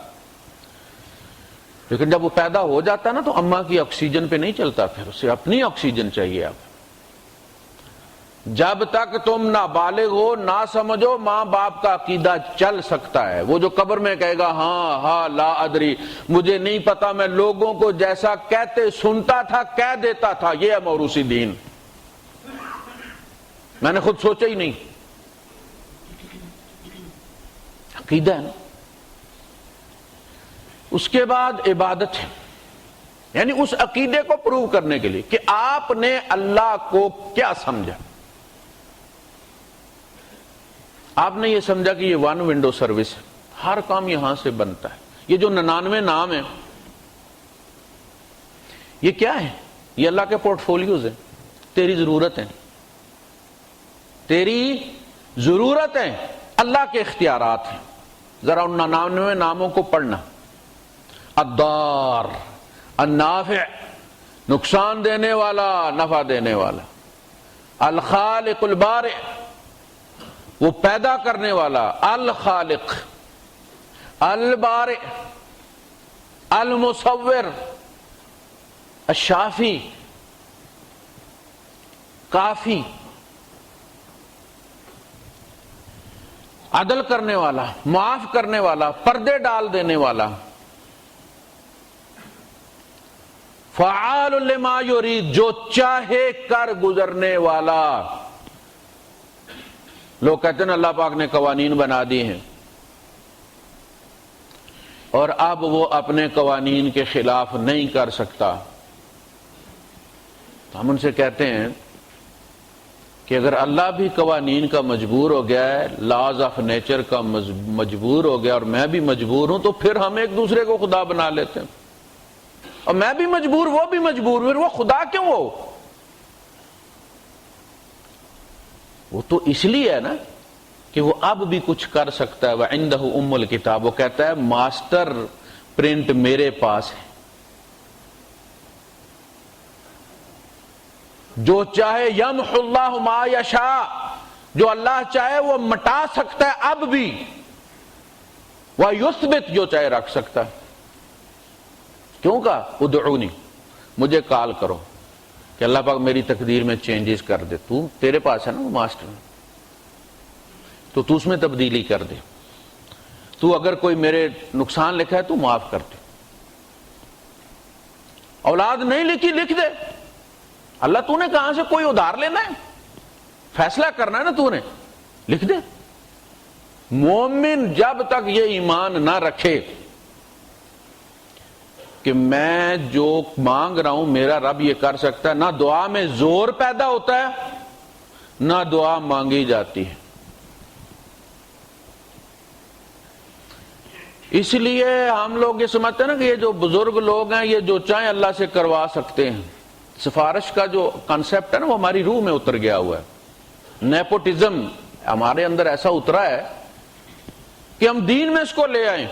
لیکن جب وہ پیدا ہو جاتا ہے نا تو اماں کی آکسیجن پہ نہیں چلتا، پھر اسے اپنی آکسیجن چاہیے۔ اب جب تک تم نابالغ ہو نہ سمجھو ماں باپ کا عقیدہ چل سکتا ہے۔ وہ جو قبر میں کہے گا ہاں ہاں لا ادری، مجھے نہیں پتا، میں لوگوں کو جیسا کہتے سنتا تھا کہہ دیتا تھا، یہ ہے موروثی دین، میں نے خود سوچا ہی نہیں۔ عقیدہ ہے نا۔ اس کے بعد عبادت ہے، یعنی اس عقیدے کو پروو کرنے کے لیے کہ آپ نے اللہ کو کیا سمجھا۔ آپ نے یہ سمجھا کہ یہ 1 ونڈو سروس ہے، ہر کام یہاں سے بنتا ہے۔ یہ جو 99 نام ہیں یہ کیا ہے؟ یہ اللہ کے پورٹ فولیوز ہیں، تیری ضرورت ہیں، تیری ضرورت ہیں، اللہ کے اختیارات ہیں۔ ذرا ان 99 ناموں کو پڑھنا، الدار، النافع، نقصان دینے والا نفع دینے والا، الخالق البارئ، وہ پیدا کرنے والا، الخالق، البارئ، المصور، الشافی، کافی، عدل کرنے والا، معاف کرنے والا، پردے ڈال دینے والا، فعال لما یرید، جو چاہے کر گزرنے والا۔ لوگ کہتے ہیں اللہ پاک نے قوانین بنا دی ہیں اور اب وہ اپنے قوانین کے خلاف نہیں کر سکتا، تو ہم ان سے کہتے ہیں کہ اگر اللہ بھی قوانین کا مجبور ہو گیا ہے، لاز آف نیچر کا مجبور ہو گیا اور میں بھی مجبور ہوں، تو پھر ہم ایک دوسرے کو خدا بنا لیتے ہیں، اور میں بھی مجبور وہ بھی مجبور، پھر وہ خدا کیوں ہو؟ وہ تو اس لیے ہے نا کہ وہ اب بھی کچھ کر سکتا ہے۔ وَعِنْدَهُ أُمُّ الْكِتَابِ، وہ کہتا ہے ماسٹر پرنٹ میرے پاس ہے، جو چاہے یمحو اللہ ما یشاء، جو اللہ چاہے وہ مٹا سکتا ہے اب بھی، وَيُثْبِتْ، جو چاہے رکھ سکتا ہے۔ کیوں کہا؟ ادعونی، مجھے کال کرو کہ اللہ پاک میری تقدیر میں چینجز کر دے، تو تیرے پاس ہے نا وہ ماسٹر، تو اس میں تبدیلی کر دے، تو اگر کوئی میرے نقصان لکھا ہے تو معاف کر دے، اولاد نہیں لکھی لکھ دے، اللہ تو نے کہاں سے کوئی ادھار لینا ہے، فیصلہ کرنا ہے نا تو نے، لکھ دے۔ مومن جب تک یہ ایمان نہ رکھے کہ میں جو مانگ رہا ہوں میرا رب یہ کر سکتا ہے، نہ دعا میں زور پیدا ہوتا ہے نہ دعا مانگی جاتی ہے۔ اس لیے ہم لوگ یہ سمجھتے ہیں نا کہ یہ جو بزرگ لوگ ہیں یہ جو چاہیں اللہ سے کروا سکتے ہیں۔ سفارش کا جو کانسیپٹ ہے نا وہ ہماری روح میں اتر گیا ہوا ہے۔ نیپوٹزم ہمارے اندر ایسا اترا ہے کہ ہم دین میں اس کو لے آئیں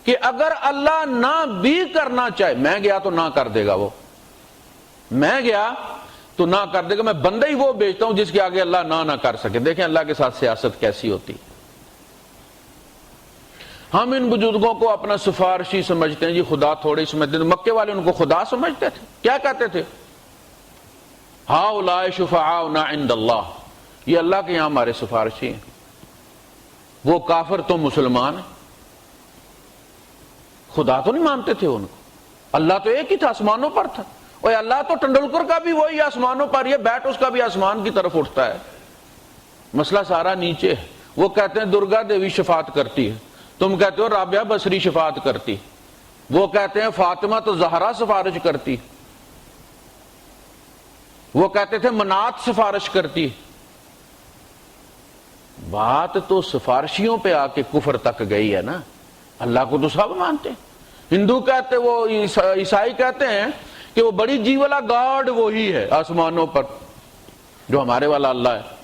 کہ اگر اللہ نہ بھی کرنا چاہے، میں گیا تو نہ کر دے گا، وہ میں گیا تو نہ کر دے گا، میں بندہ ہی وہ بھیجتا ہوں جس کے آگے اللہ نہ کر سکے۔ دیکھیں اللہ کے ساتھ سیاست کیسی ہوتی۔ ہم ان بزرگوں کو اپنا سفارشی سمجھتے ہیں، جی خدا تھوڑے سمجھتے ہیں۔ مکے والے ان کو خدا سمجھتے تھے، کیا کہتے تھے؟ ہؤلاء شفعاؤنا عند اللہ، یہ اللہ کے یہاں ہمارے سفارشی ہیں۔ وہ کافر تو مسلمان ہیں، خدا تو نہیں مانتے تھے ان کو۔ اللہ تو ایک ہی تھا، آسمانوں پر تھا۔ اور اللہ تو ٹنڈولکر کا بھی وہی آسمانوں پر، یہ بیٹ اس کا بھی آسمان کی طرف اٹھتا ہے، مسئلہ سارا نیچے ہے۔ وہ کہتے ہیں درگا دیوی شفاعت کرتی ہے، تم کہتے ہو رابعہ بصری شفاعت کرتی، وہ کہتے ہیں فاطمہ تو زہرا سفارش کرتی، وہ کہتے تھے منات سفارش کرتی۔ بات تو سفارشیوں پہ آ کے کفر تک گئی ہے نا۔ اللہ کو تو سب مانتے ہیں۔ ہندو کہتے، وہ عیسائی کہتے ہیں کہ وہ بڑی جی والا گاڈ وہی ہے آسمانوں پر جو ہمارے والا اللہ ہے،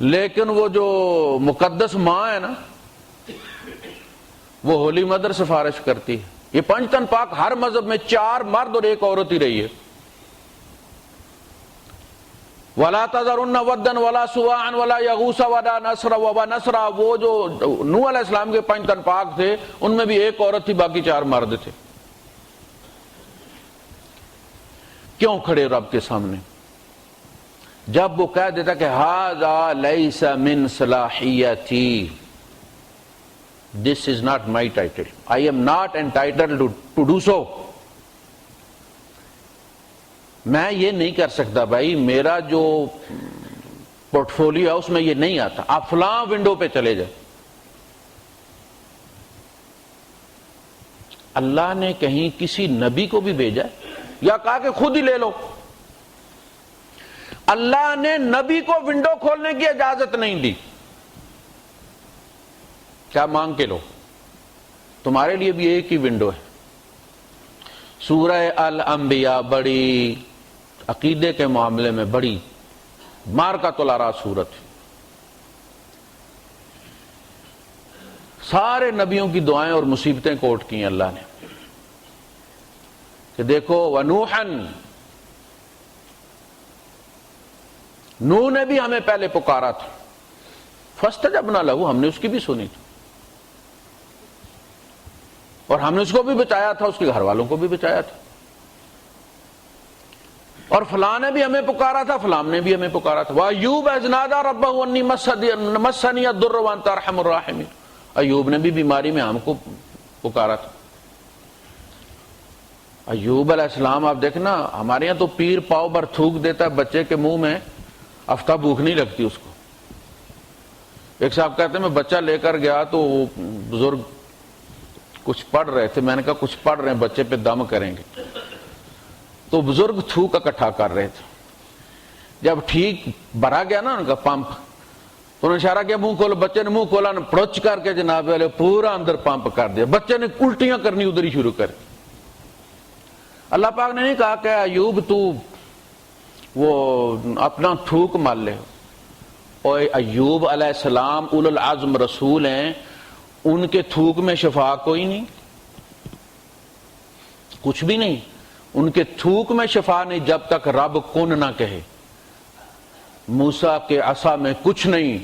لیکن وہ جو مقدس ماں ہے نا وہ ہولی مدر سفارش کرتی ہے۔ یہ پنج تن پاک ہر مذہب میں 4 مرد اور 1 عورت ہی رہی ہے۔ وَلَا تَذَرُنَّ وَدًّا وَلَا سُوَاعًا وَلَا يَغُوثَ وَلَا نَسْرَ وَنَسْرَ، وہ جو نوح علیہ السلام کے 5 تن پاک تھے ان میں بھی 1 عورت تھی، باقی 4 مرد تھے۔ کیوں کھڑے رب کے سامنے؟ جب وہ کہہ دیتا کہ هَذَا لَيْسَ مِن صَلَاحِيَّتِي، this is not my title, I am not entitled to do so، میں یہ نہیں کر سکتا بھائی، میرا جو پورٹ فولیو ہے اس میں یہ نہیں آتا، آپ فلاں ونڈو پہ چلے جائیں۔ اللہ نے کہیں کسی نبی کو بھی بھیجا ہے یا کہا کہ خود ہی لے لو؟ اللہ نے نبی کو ونڈو کھولنے کی اجازت نہیں دی، کیا مانگ کے لو؟ تمہارے لیے بھی ایک ہی ونڈو ہے۔ سورہ الانبیاء بڑی عقیدے کے معاملے میں بڑی مارکۃ الآراء سورت ہے۔ سارے نبیوں کی دعائیں اور مصیبتیں کوٹ کی ہیں اللہ نے کہ دیکھو وَنُوحًا، نوح نے بھی ہمیں پہلے پکارا تھا، فَاسْتَجَبْنَا لَهُ، ہم نے اس کی بھی سنی تھی اور ہم نے اس کو بھی بچایا تھا، اس کے گھر والوں کو بھی بچایا تھا۔ اور فلاں نے بھی ہمیں پکارا تھا، فلاں نے بھی ہمیں پکارا تھا۔ وَأَيُّوبَ إِذْ نَادَىٰ رَبَّهُ أَنِّي مَسَّنِيَ الضُّرُّ وَأَنتَ أَرْحَمُ الرَّاحِمِينَ، ایوب نے بھی بیماری میں ہم کو پکارا تھا۔ ایوب علیہ السلام آپ دیکھنا، ہمارے یہاں تو پیر پاؤ بھر تھوک دیتا ہے بچے کے منہ میں، ہفتہ بھوک نہیں لگتی اس کو۔ ایک صاحب کہتے ہیں میں بچہ لے کر گیا تو وہ بزرگ کچھ پڑھ رہے تھے، میں نے کہا کچھ پڑھ رہے ہیں بچے پہ دم کریں گے، تو بزرگ تھوک اکٹھا کر رہے تھے۔ جب ٹھیک بھرا گیا نا ان کا پمپ تو انہوں نے اشارہ کیا منہ کھولو، بچے نے منہ کھولا، پڑوچ کر کے جناب والے پورا اندر پمپ کر دیا، بچے نے الٹیاں کرنی ادھر ہی شروع کر۔ اللہ پاک نے نہیں کہا کہ ایوب تو وہ اپنا تھوک مار لے، اور ایوب علیہ السلام اولو العزم رسول ہیں، ان کے تھوک میں شفا کوئی نہیں، کچھ بھی نہیں، ان کے تھوک میں شفا نہیں جب تک رب کن نہ کہے۔ موسیٰ کے عصا میں کچھ نہیں،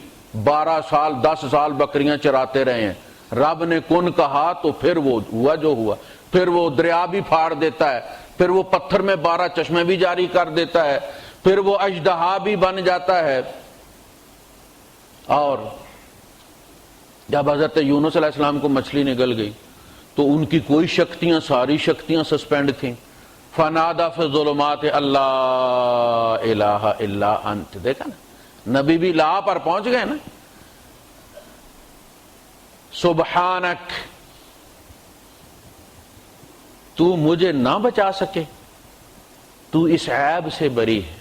12 سال 10 سال بکریاں چراتے رہے ہیں، رب نے کن کہا تو پھر وہ ہوا جو ہوا، پھر وہ دریا بھی پھاڑ دیتا ہے، پھر وہ پتھر میں 12 چشمے بھی جاری کر دیتا ہے، پھر وہ اژدہا بھی بن جاتا ہے۔ اور جب حضرت یونس علیہ السلام کو مچھلی نگل گئی تو ان کی کوئی شکتیاں، ساری شکتیاں سسپینڈ تھیں۔ فنادى في الظلمات اللہ الہ الا انت، دیکھا نا، نبی بھی لا پر پہنچ گئے نا. سبحانک، تو مجھے نہ بچا سکے، تو اس عیب سے بری ہے،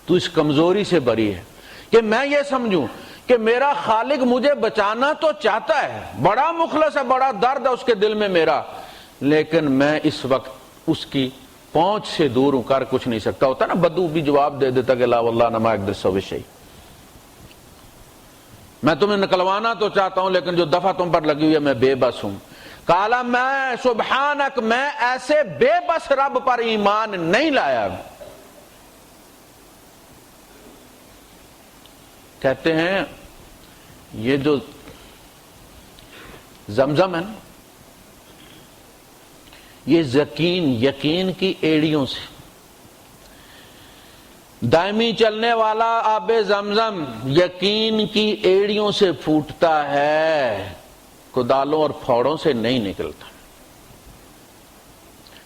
تو اس کمزوری سے بری ہے کہ میں یہ سمجھوں کہ میرا خالق مجھے بچانا تو چاہتا ہے، بڑا مخلص ہے، بڑا درد ہے اس کے دل میں میرا، لیکن میں اس وقت اس کی پہنچ سے دور ہوں، کر کچھ نہیں سکتا. ہوتا نا بدو بھی جواب دے دیتا کہ لا واللہ نما اقدر سوى شيء، میں تمہیں نکلوانا تو چاہتا ہوں لیکن جو دفعہ تم پر لگی ہوئی ہے میں بے بس ہوں. کالا میں سبحانک، میں ایسے بے بس رب پر ایمان نہیں لایا. کہتے ہیں یہ جو زمزم ہے نا، یہ یقین کی ایڑیوں سے، دائمی چلنے والا آب زمزم یقین کی ایڑیوں سے پھوٹتا ہے، کدالوں اور پھوڑوں سے نہیں نکلتا.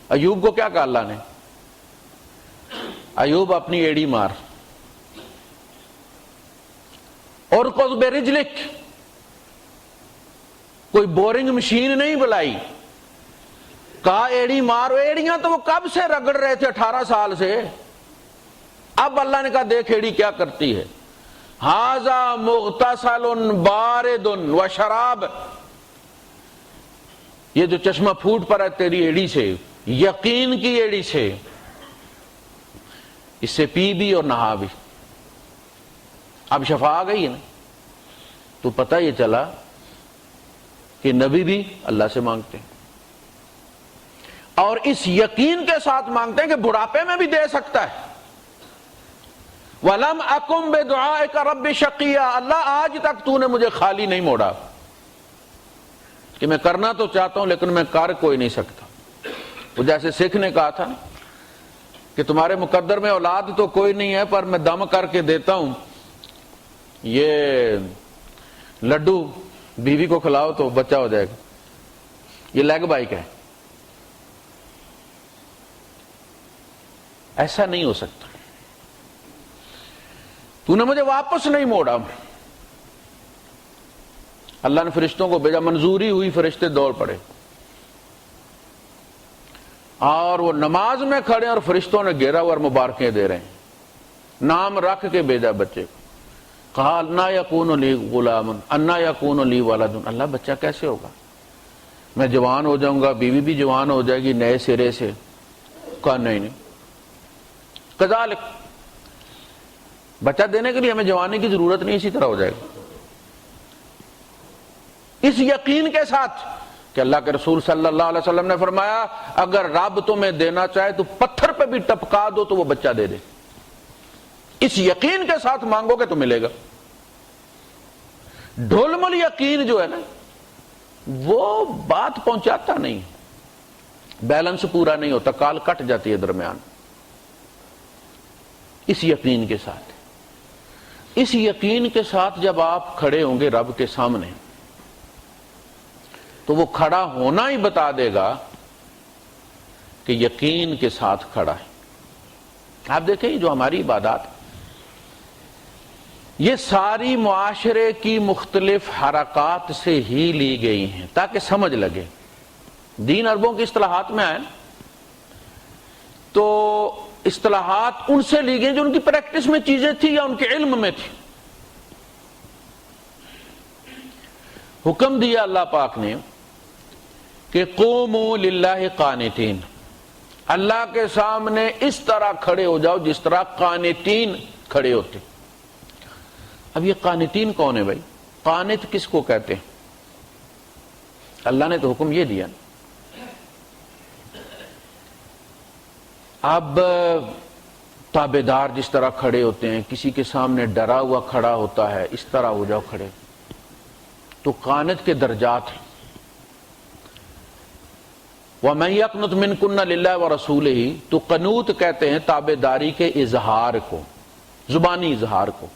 ایوب کو کیا کہا اللہ نے؟ ایوب اپنی ایڑی مار، اور خود برجلک، کوئی بورنگ مشین نہیں بلائی، کہا ایڑی مارو. ایڑیاں تو وہ کب سے رگڑ رہے تھے، 18 سال سے. اب اللہ نے کہا دیکھ ایڑی کیا کرتی ہے. ھذا مغتسل بارد وشراب، یہ جو چشمہ پھوٹ پڑا ہے تیری ایڑی سے، یقین کی ایڑی سے، اس سے پی بھی اور نہا بھی. اب شفا آ گئی ہے نا. تو پتہ یہ چلا کہ نبی بھی اللہ سے مانگتے ہیں، اور اس یقین کے ساتھ مانگتے ہیں کہ بڑھاپے میں بھی دے سکتا ہے. وَلَمْ أَكُمْ بِدُعَائِكَ رَبِّ شَقِيًّا، اللہ آج تک تو نے مجھے خالی نہیں موڑا، کہ میں کرنا تو چاہتا ہوں لیکن میں کر کوئی نہیں سکتا. وہ جیسے سکھ نے کہا تھا کہ تمہارے مقدر میں اولاد تو کوئی نہیں ہے پر میں دم کر کے دیتا ہوں، یہ لڈو بیوی کو کھلاؤ تو بچہ ہو جائے گا. یہ لیگ بائک ہے. ایسا نہیں ہو سکتا. تو نے مجھے واپس نہیں موڑا. اللہ نے فرشتوں کو بھیجا، منظوری ہوئی، فرشتے دوڑ پڑے اور وہ نماز میں کھڑے اور فرشتوں نے گھیرا ہوا اور مبارکیں دے رہے ہیں. نام رکھ کے بھیجا بچے کو. کہا انا یکون لی غلام انا یکون لی ولد، اللہ بچہ کیسے ہوگا، میں جوان ہو جاؤں گا، بیوی بھی جوان ہو جائے گی نئے سرے سے. کہا نہیں. کذالک، بچہ دینے کے لیے ہمیں جوانی کی ضرورت نہیں، اسی طرح ہو جائے گا. اس یقین کے ساتھ کہ اللہ کے رسول صلی اللہ علیہ وسلم نے فرمایا اگر رب تمہیں دینا چاہے تو پتھر پہ بھی ٹپکا دو تو وہ بچہ دے دے. اس یقین کے ساتھ مانگو گے تو ملے گا. ڈھولمل یقین جو ہے نا وہ بات پہنچاتا نہیں، بیلنس پورا نہیں ہوتا، کال کٹ جاتی ہے درمیان. اس یقین کے ساتھ، اس یقین کے ساتھ جب آپ کھڑے ہوں گے رب کے سامنے تو وہ کھڑا ہونا ہی بتا دے گا کہ یقین کے ساتھ کھڑا ہے. آپ دیکھیں جو ہماری عبادات یہ ساری معاشرے کی مختلف حرکات سے ہی لی گئی ہیں تاکہ سمجھ لگے. دین عربوں کی اصطلاحات میں آئے تو اصطلاحات ان سے لی گئی جو ان کی پریکٹس میں چیزیں تھی یا ان کے علم میں تھی. حکم دیا اللہ پاک نے کہ قوموا للہ قانتین، اللہ کے سامنے اس طرح کھڑے ہو جاؤ جس طرح قانتین کھڑے ہوتے. اب یہ قانتین کون ہے بھائی؟ قانت کس کو کہتے ہیں؟ اللہ نے تو حکم یہ دیا. اب تابعدار جس طرح کھڑے ہوتے ہیں، کسی کے سامنے ڈرا ہوا کھڑا ہوتا ہے، اس طرح ہو جاؤ کھڑے. تو قانت کے درجات ہیں. وَمَن يَقْنُتْ مِنْكُنَّ لِلَّهِ وَرَسُولِهِ، تو قنوت کہتے ہیں تابعداری کے اظہار کو، زبانی اظہار کو.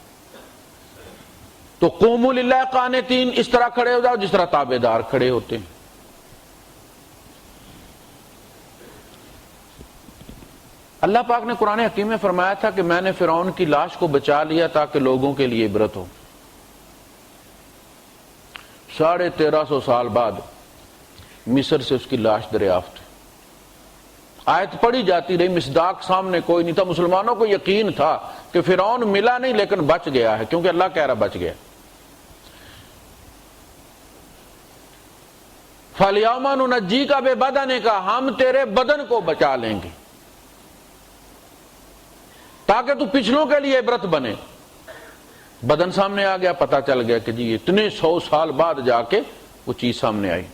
تو قوموا للہ قانتین، اس طرح کھڑے ہو جاؤ جس طرح تابعدار کھڑے ہوتے ہیں. اللہ پاک نے قرآن حکیم میں فرمایا تھا کہ میں نے فرعون کی لاش کو بچا لیا تاکہ لوگوں کے لیے عبرت ہو۔ 1350 سال بعد مصر سے اس کی لاش دریافت، آیت پڑھی جاتی رہی، مصداق سامنے کوئی نہیں تھا، مسلمانوں کو یقین تھا کہ فرعون ملا نہیں لیکن بچ گیا ہے، کیونکہ اللہ کہہ رہا بچ گیا۔ فَالْيَوْمَ نُنَجِّيكَ بِبَدَنِكَ، ہم تیرے بدن کو بچا لیں گے تاکہ تو پچھلوں کے لیے عبرت بنے۔ بدن سامنے آ گیا، پتہ چل گیا کہ جی اتنے 100 سال بعد جا کے وہ چیز سامنے آئی۔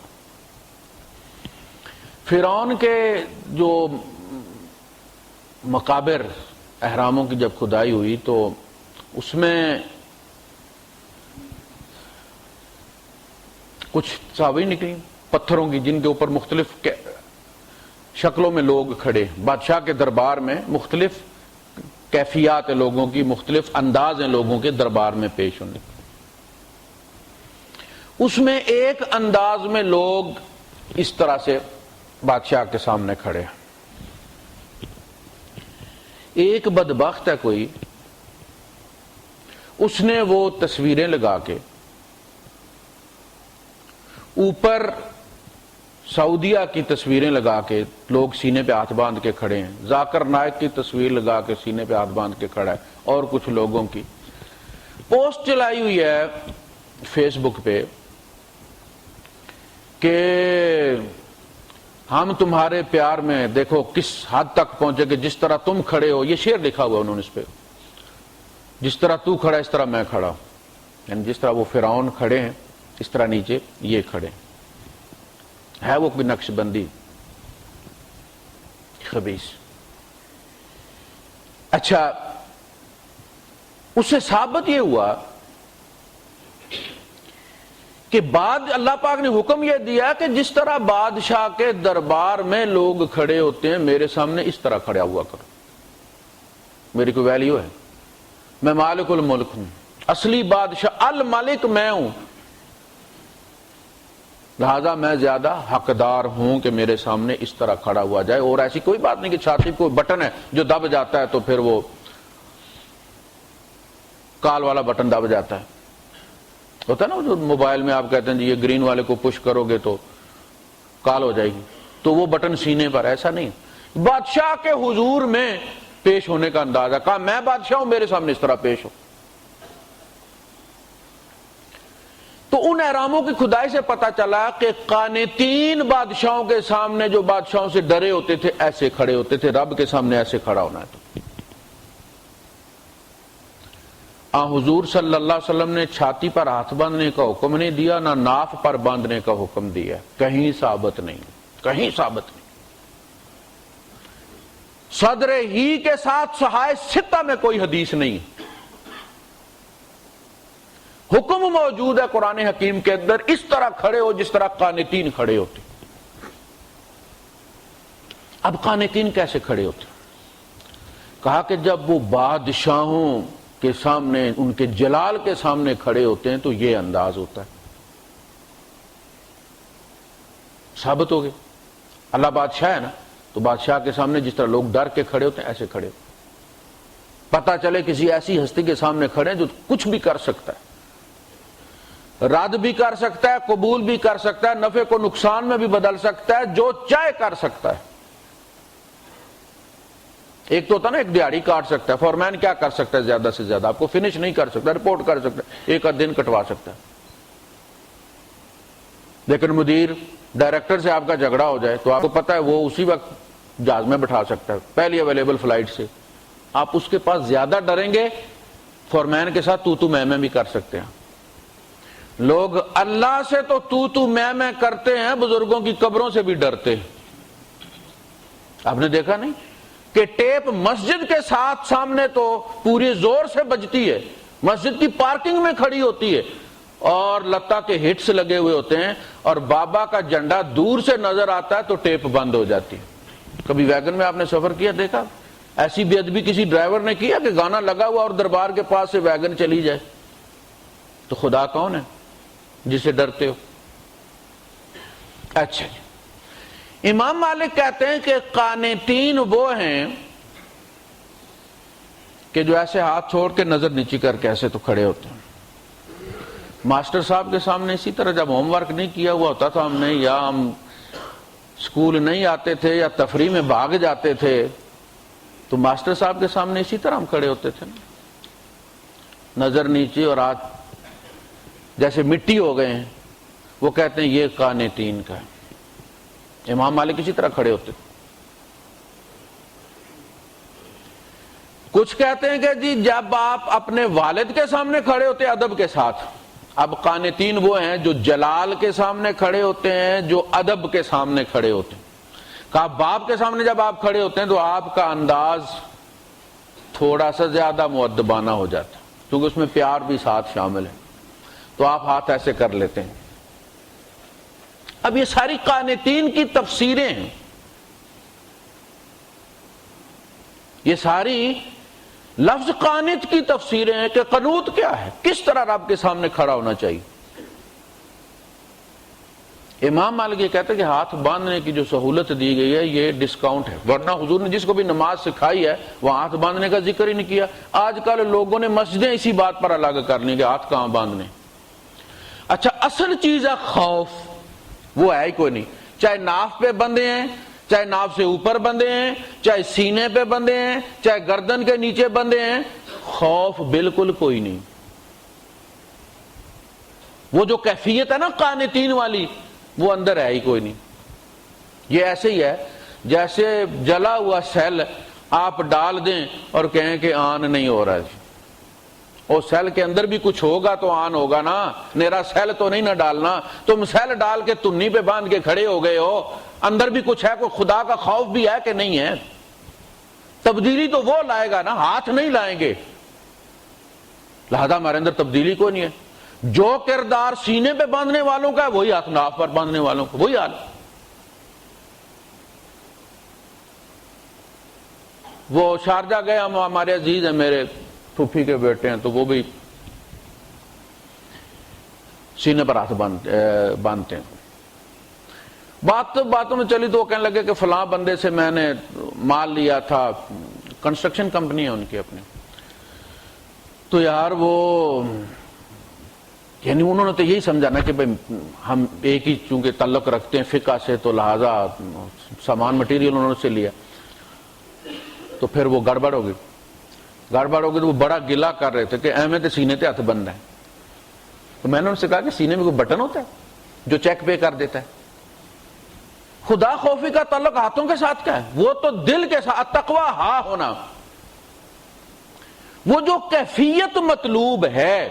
فرعون کے جو مقابر اہراموں کی جب کھدائی ہوئی تو اس میں کچھ تصاویر نکلی پتھروں کی، جن کے اوپر مختلف شکلوں میں لوگ کھڑے، بادشاہ کے دربار میں مختلف کیفیات لوگوں کی، مختلف انداز ہیں لوگوں کے دربار میں پیش ہونے۔ اس میں ایک انداز میں لوگ اس طرح سے بادشاہ کے سامنے کھڑے ہیں۔ ایک بدبخت ہے کوئی، اس نے وہ تصویریں لگا کے اوپر سعودیہ کی تصویریں لگا کے لوگ سینے پہ ہاتھ باندھ کے کھڑے ہیں، ذاکر نائک کی تصویر لگا کے سینے پہ ہاتھ باندھ کے کھڑا ہے، اور کچھ لوگوں کی پوسٹ چلائی ہوئی ہے فیس بک پہ کہ ہم تمہارے پیار میں دیکھو کس حد تک پہنچے کہ جس طرح تم کھڑے ہو، یہ شعر لکھا ہوا انہوں نے اس پہ، جس طرح تو کھڑا اس طرح میں کھڑا ہوں، یعنی جس طرح وہ فرعون کھڑے ہیں اس طرح نیچے یہ کھڑے ہیں۔ ہے وہ کوئی نقش بندی خبیث۔ اچھا، اس سے ثابت یہ ہوا کہ بعد اللہ پاک نے حکم یہ دیا کہ جس طرح بادشاہ کے دربار میں لوگ کھڑے ہوتے ہیں میرے سامنے اس طرح کھڑا ہوا کرو، میری کوئی ویلیو ہے، میں مالک الملک ہوں، اصلی بادشاہ الملک میں ہوں، لہذا میں زیادہ حقدار ہوں کہ میرے سامنے اس طرح کھڑا ہوا جائے۔ اور ایسی کوئی بات نہیں کہ چھاتی کوئی بٹن ہے جو دب جاتا ہے تو پھر وہ کال والا بٹن دب جاتا ہے، ہوتا ہے نا جو موبائل میں آپ کہتے ہیں جی یہ گرین والے کو پش کرو گے تو کال ہو جائے گی، تو وہ بٹن سینے پر، ایسا نہیں۔ بادشاہ کے حضور میں پیش ہونے کا اندازہ، کہا میں بادشاہ ہوں میرے سامنے اس طرح پیش ہو۔ تو ان اہراموں کی کھدائی سے پتا چلا کہ قانتین بادشاہوں کے سامنے جو بادشاہوں سے ڈرے ہوتے تھے ایسے کھڑے ہوتے تھے، رب کے سامنے ایسے کھڑا ہونا ہے۔ تو حضور صلی اللہ علیہ وسلم نے چھاتی پر ہاتھ باندھنے کا حکم نہیں دیا، نہ ناف پر باندھنے کا حکم دیا، کہیں ثابت نہیں، کہیں ثابت نہیں۔ صدر ہی کے ساتھ صحائے ستہ میں کوئی حدیث نہیں، حکم موجود ہے قرآن حکیم کے اندر اس طرح کھڑے ہو جس طرح قانتین کھڑے ہوتے۔ اب قانتین کیسے کھڑے ہوتے؟ کہا کہ جب وہ بادشاہوں کے سامنے، ان کے جلال کے سامنے کھڑے ہوتے ہیں تو یہ انداز ہوتا ہے۔ ثابت ہو گئے اللہ بادشاہ ہے نا، تو بادشاہ کے سامنے جس طرح لوگ ڈر کے کھڑے ہوتے ہیں ایسے کھڑے ہوتے۔ پتہ چلے کسی ایسی ہستی کے سامنے کھڑے ہیں جو کچھ بھی کر سکتا ہے، رد بھی کر سکتا ہے، قبول بھی کر سکتا ہے، نفع کو نقصان میں بھی بدل سکتا ہے، جو چاہے کر سکتا ہے۔ ایک تو ہوتا ہے نا ایک دیہڑی کاٹ سکتا ہے، فورمین کیا کر سکتا ہے زیادہ سے زیادہ، آپ کو فنش نہیں کر سکتا، رپورٹ کر سکتا ہے، ایک آدھ دن کٹوا سکتا ہے۔ لیکن مدیر ڈائریکٹر سے آپ کا جھگڑا ہو جائے تو آپ کو پتا ہے وہ اسی وقت جہاز میں بٹھا سکتا ہے، پہلی اویلیبل فلائٹ سے۔ آپ اس کے پاس زیادہ ڈریں گے، فورمین کے ساتھ تو میں بھی کر سکتے ہیں۔ لوگ اللہ سے تو میں کرتے ہیں، بزرگوں کی قبروں سے بھی ڈرتے ہیں۔ آپ نے دیکھا نہیں کہ ٹیپ مسجد کے ساتھ سامنے تو پوری زور سے بجتی ہے، مسجد کی پارکنگ میں کھڑی ہوتی ہے اور لتا کے ہٹس لگے ہوئے ہوتے ہیں، اور بابا کا جھنڈا دور سے نظر آتا ہے تو ٹیپ بند ہو جاتی ہے۔ کبھی ویگن میں آپ نے سفر کیا، دیکھا ایسی بے ادبی کسی ڈرائیور نے کیا کہ گانا لگا ہوا اور دربار کے پاس سے ویگن چلی جائے؟ تو خدا کون ہے جسے ڈرتے ہو؟ اچھا، امام مالک کہتے ہیں کہ قانتین وہ ہیں کہ جو ایسے ہاتھ چھوڑ کے نظر نیچی کر کے ایسے تو کھڑے ہوتے ہیں. ماسٹر صاحب کے سامنے اسی طرح جب ہوم ورک نہیں کیا ہوا ہوتا تھا ہم نے، یا ہم اسکول نہیں آتے تھے یا تفریح میں بھاگ جاتے تھے، تو ماسٹر صاحب کے سامنے اسی طرح ہم کھڑے ہوتے تھے، نظر نیچے اور ہاتھ جیسے مٹی ہو گئے ہیں. وہ کہتے ہیں یہ قانتین کا ہے. امام مالک اسی طرح کھڑے ہوتے تھے. کچھ کہتے ہیں کہ جی جب آپ اپنے والد کے سامنے کھڑے ہوتے ادب کے ساتھ. اب قانتین وہ ہیں جو جلال کے سامنے کھڑے ہوتے ہیں، جو ادب کے سامنے کھڑے ہوتے ہیں. کہا باپ کے سامنے جب آپ کھڑے ہوتے ہیں تو آپ کا انداز تھوڑا سا زیادہ مؤدبانہ ہو جاتا ہے، کیونکہ اس میں پیار بھی ساتھ شامل ہے، تو آپ ہاتھ ایسے کر لیتے ہیں. اب یہ ساری قانتین کی تفسیریں ہیں، یہ ساری لفظ قانت کی تفسیریں ہیں کہ قنوت کیا ہے، کس طرح رب کے سامنے کھڑا ہونا چاہیے. امام مالک یہ کہتے ہیں کہ ہاتھ باندھنے کی جو سہولت دی گئی ہے یہ ڈسکاؤنٹ ہے، ورنہ حضور نے جس کو بھی نماز سکھائی ہے وہ ہاتھ باندھنے کا ذکر ہی نہیں کیا. آج کل لوگوں نے مسجدیں اسی بات پر الگ کر لی کہ ہاتھ کہاں باندھنے. اچھا اصل چیز ہے خوف، وہ ہے ہی کوئی نہیں. چاہے ناف پہ بندھے ہیں، چاہے ناف سے اوپر بندھے ہیں، چاہے سینے پہ بندھے ہیں، چاہے گردن کے نیچے بندھے ہیں، خوف بالکل کوئی نہیں. وہ جو کیفیت ہے نا قانتین والی، وہ اندر ہے ہی کوئی نہیں. یہ ایسے ہی ہے جیسے جلا ہوا سیل آپ ڈال دیں اور کہیں کہ آن نہیں ہو رہا جی. اور سیل کے اندر بھی کچھ ہوگا تو آن ہوگا نا، میرا سیل تو نہیں نہ ڈالنا. تم سیل ڈال کے تنی پہ باندھ کے کھڑے ہو گئے ہو، اندر بھی کچھ ہے، کوئی خدا کا خوف بھی ہے کہ نہیں ہے. تبدیلی تو وہ لائے گا نا، ہاتھ نہیں لائیں گے. لہذا ہمارے اندر تبدیلی کوئی نہیں ہے. جو کردار سینے پہ باندھنے والوں کا ہے وہی ہاتھ ناف پر باندھنے والوں کا، وہی حال. وہ شارجہ گئے، ہم ہمارے عزیز ہیں، میرے پھوپھی کے بیٹے ہیں، تو وہ بھی سینے پر ہاتھ باندھتے ہیں. باتوں میں چلی تو وہ کہنے لگے کہ فلاں بندے سے میں نے مال لیا تھا، کنسٹرکشن کمپنی ہے ان کی اپنی، تو یار وہ یعنی انہوں نے تو یہی سمجھا نا کہ بھئی ہم ایک ہی چونکہ تعلق رکھتے ہیں فقہ سے، تو لہذا سامان مٹیریل انہوں نے سے لیا. تو پھر وہ گڑبڑ ہو گئی تو وہ بڑا گلا کر رہے تھے کہ احمد سینے تے ہاتھ بننا ہے. تو میں نے ان سے کہا کہ سینے میں کوئی بٹن ہوتا ہے جو چیک پے کر دیتا ہے؟ خدا خوفی کا تعلق ہاتھوں کے ساتھ کیا ہے؟ وہ تو دل کے ساتھ تقوی ہاں ہونا. وہ جو کیفیت مطلوب ہے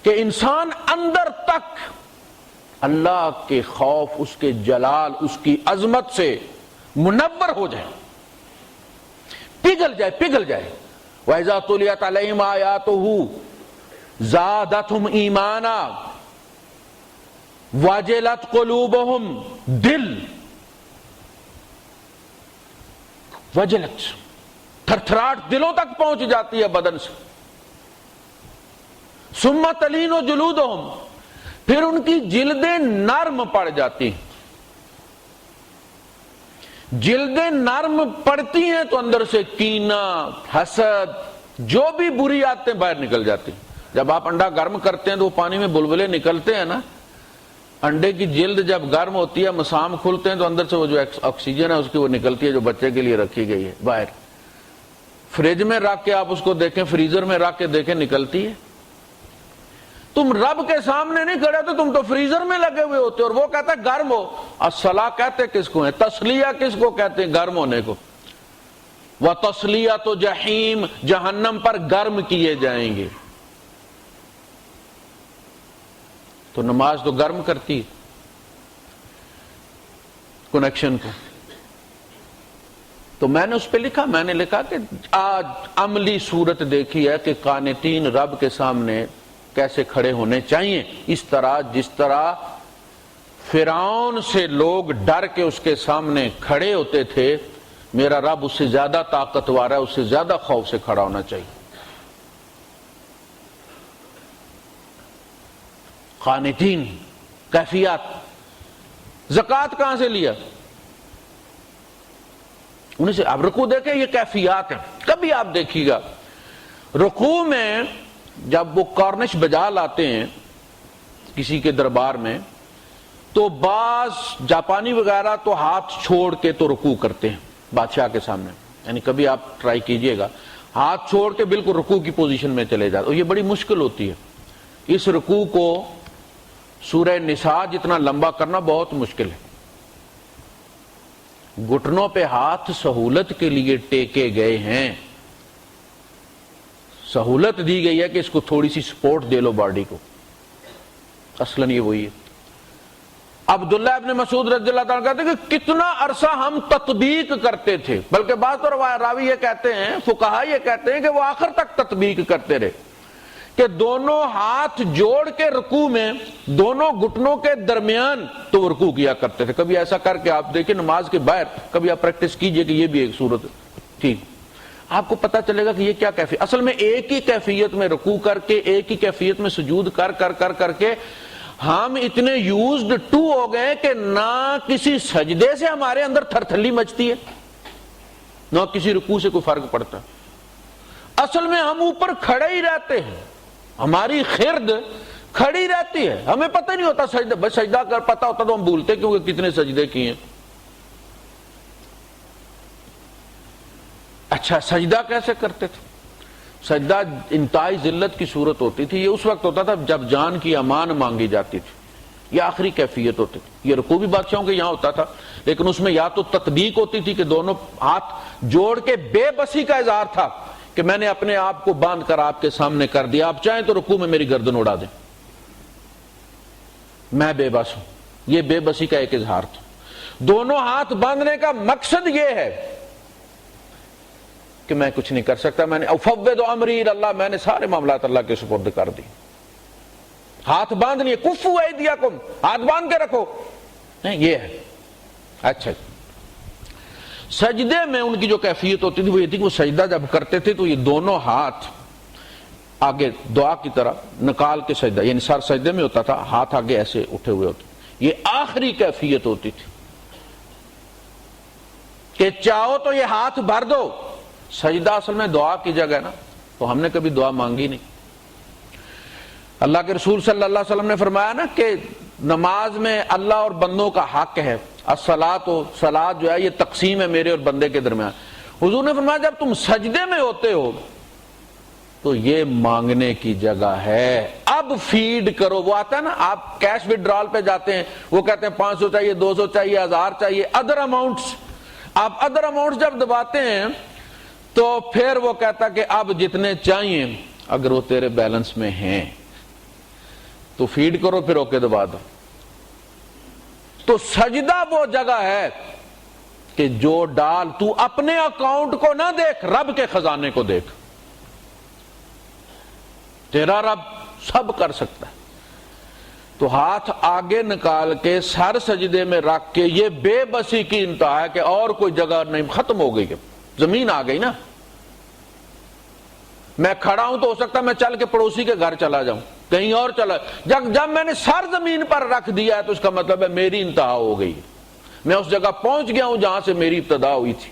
کہ انسان اندر تک اللہ کے خوف، اس کے جلال، اس کی عظمت سے منور ہو جائے، پگھل جائے. وَإِذَا تُلِيَتْ عَلَيْهِمْ آيَاتُهُ زَادَتْهُمْ ایمانا وَجِلَتْ قُلُوبُهُمْ، دل وجلت، تھرتھراہٹ دلوں تک پہنچ جاتی ہے بدن سے. ثُمَّ تَلِينُ جُلُودُهُمْ، پھر ان کی جلدیں نرم پڑ جاتی ہیں. جلدیں نرم پڑتی ہیں تو اندر سے کینہ، حسد، جو بھی بری عادتیں باہر نکل جاتی ہیں. جب آپ انڈا گرم کرتے ہیں تو وہ پانی میں بلبلے نکلتے ہیں نا. انڈے کی جلد جب گرم ہوتی ہے، مسام کھلتے ہیں تو اندر سے وہ جو آکسیجن ہے اس کی وہ نکلتی ہے جو بچے کے لیے رکھی گئی ہے باہر. فریج میں رکھ کے آپ اس کو دیکھیں، فریزر میں رکھ کے دیکھیں، نکلتی ہے. تم رب کے سامنے نہیں کھڑے تو تم تو فریزر میں لگے ہوئے ہوتے، اور وہ کہتا ہے گرم ہو. الصلاح کہتے کس کو ہے؟ تسلیہ کس کو کہتے ہیں؟ گرم ہونے کو. وَتَصْلِيَةُ جَحِيمٍ، جہنم پر گرم کیے جائیں گے. تو نماز تو گرم کرتی کنیکشن کو. تو میں نے اس پہ لکھا، میں نے لکھا کہ آج عملی صورت دیکھی ہے کہ قانتین رب کے سامنے کیسے کھڑے ہونے چاہیے. اس طرح جس طرح فرعون سے لوگ ڈر کے اس کے سامنے کھڑے ہوتے تھے، میرا رب اس سے زیادہ طاقتور ہے، اس سے زیادہ خوف سے کھڑا ہونا چاہیے. قانتین کیفیات. زکوٰۃ کہاں سے لیا؟ انہیں سے اب رکوع دیکھیں یہ کیفیات ہیں. کبھی آپ دیکھیے گا رکوع میں جب وہ کارنش بجا لاتے ہیں کسی کے دربار میں تو بعض جاپانی وغیرہ تو ہاتھ چھوڑ کے تو رکوع کرتے ہیں بادشاہ کے سامنے. یعنی کبھی آپ ٹرائی کیجئے گا ہاتھ چھوڑ کے بالکل رکوع کی پوزیشن میں چلے جاتے. اور یہ بڑی مشکل ہوتی ہے. اس رکوع کو سورہ نساء جتنا لمبا کرنا بہت مشکل ہے. گھٹنوں پہ ہاتھ سہولت کے لیے ٹیکے گئے ہیں. سہولت دی گئی ہے کہ اس کو تھوڑی سی سپورٹ دے لو باڈی کو. اصلاً یہ وہی ہے. عبداللہ ابن مسعود رضی اللہ تعالیٰ کہتے ہیں کہ کتنا عرصہ ہم تطبیق کرتے تھے, بلکہ بعض راوی یہ کہتے ہیں, فقہا یہ کہتے ہیں کہ وہ آخر تک تطبیق کرتے رہے کہ دونوں ہاتھ جوڑ کے رکوع میں دونوں گھٹنوں کے درمیان تو رکوع کیا کرتے تھے. کبھی ایسا کر کے آپ دیکھیں نماز کے باہر کبھی آپ پریکٹس کیجئے کہ یہ بھی ایک صورت ٹھیک, آپ کو پتا چلے گا کہ یہ کیا کیفیت. اصل میں ایک ہی کیفیت میں رکوع کر کے ایک ہی کیفیت میں سجود کر کے ہم اتنے یوزڈ ٹو ہو گئے کہ نہ کسی سجدے سے ہمارے اندر تھرتھلی مچتی ہے نہ کسی رکوع سے کوئی فرق پڑتا. اصل میں ہم اوپر کھڑے ہی رہتے ہیں, ہماری خرد کھڑی رہتی ہے, ہمیں پتہ نہیں ہوتا سجدہ. بس سجدہ کر پتہ ہوتا تو ہم بھولتے کیونکہ کتنے سجدے کیے ہیں. اچھا سجدہ کیسے کرتے تھے؟ سجدہ انتہائی ذلت کی صورت ہوتی تھی. یہ اس وقت ہوتا تھا جب جان کی امان مانگی جاتی تھی. یہ آخری کیفیت ہوتی تھی. یہ رکوع بھی بادشاہوں کے یہاں ہوتا تھا لیکن اس میں یا تو تطبیق ہوتی تھی کہ دونوں ہاتھ جوڑ کے بے بسی کا اظہار تھا کہ میں نے اپنے آپ کو باندھ کر آپ کے سامنے کر دیا, آپ چاہیں تو رکوع میں میری گردن اڑا دیں, میں بے بس ہوں. یہ بے بسی کا ایک اظہار تھا. دونوں ہاتھ باندھنے کا مقصد یہ ہے کہ میں کچھ نہیں کر سکتا, میں نے افوض امری اللہ, میں نے سارے معاملات اللہ کے سپرد کر دی. ہاتھ باندھ لیے, کفو ایدیکم, ہاتھ باندھ کے رکھو, یہ ہے. اچھا سجدے میں ان کی جو کیفیت ہوتی تھی وہ یہ تھی کہ وہ سجدہ جب کرتے تھے تو یہ دونوں ہاتھ آگے دعا کی طرح نکال کے سجدہ, یعنی سر سجدے میں ہوتا تھا, ہاتھ آگے ایسے اٹھے ہوئے ہوتے. یہ آخری کیفیت ہوتی تھی کہ چاہو تو یہ ہاتھ بھر دو. سجدہ اصل میں دعا کی جگہ ہے نا, تو ہم نے کبھی دعا مانگی نہیں. اللہ کے رسول صلی اللہ علیہ وسلم نے فرمایا نا کہ نماز میں اللہ اور بندوں کا حق ہے. الصلاۃ صلاۃ جو ہے یہ تقسیم ہے میرے اور بندے کے درمیان. حضور نے فرمایا جب تم سجدے میں ہوتے ہو تو یہ مانگنے کی جگہ ہے, اب فیڈ کرو. وہ آتا ہے نا, آپ کیش وڈرال پہ جاتے ہیں, وہ کہتے ہیں 500 چاہیے, 200 چاہیے, 1000 چاہیے, ادر اماؤنٹس. آپ ادر اماؤنٹس جب دباتے ہیں تو پھر وہ کہتا کہ اب جتنے چاہیے اگر وہ تیرے بیلنس میں ہیں تو فیڈ کرو, پھر اوکے دبا دو. تو سجدہ وہ جگہ ہے کہ جو ڈال, تو اپنے اکاؤنٹ کو نہ دیکھ, رب کے خزانے کو دیکھ. تیرا رب سب کر سکتا ہے. تو ہاتھ آگے نکال کے سر سجدے میں رکھ کے, یہ بے بسی کی انتہا ہے کہ اور کوئی جگہ نہیں, ختم ہو گئی, زمین آ گئی نا. میں کھڑا ہوں تو ہو سکتا ہے میں چل کے پڑوسی کے گھر چلا جاؤں, کہیں اور چلا. جب میں نے سر زمین پر رکھ دیا ہے تو اس کا مطلب ہے میری انتہا ہو گئی, میں اس جگہ پہنچ گیا ہوں جہاں سے میری ابتدا ہوئی تھی.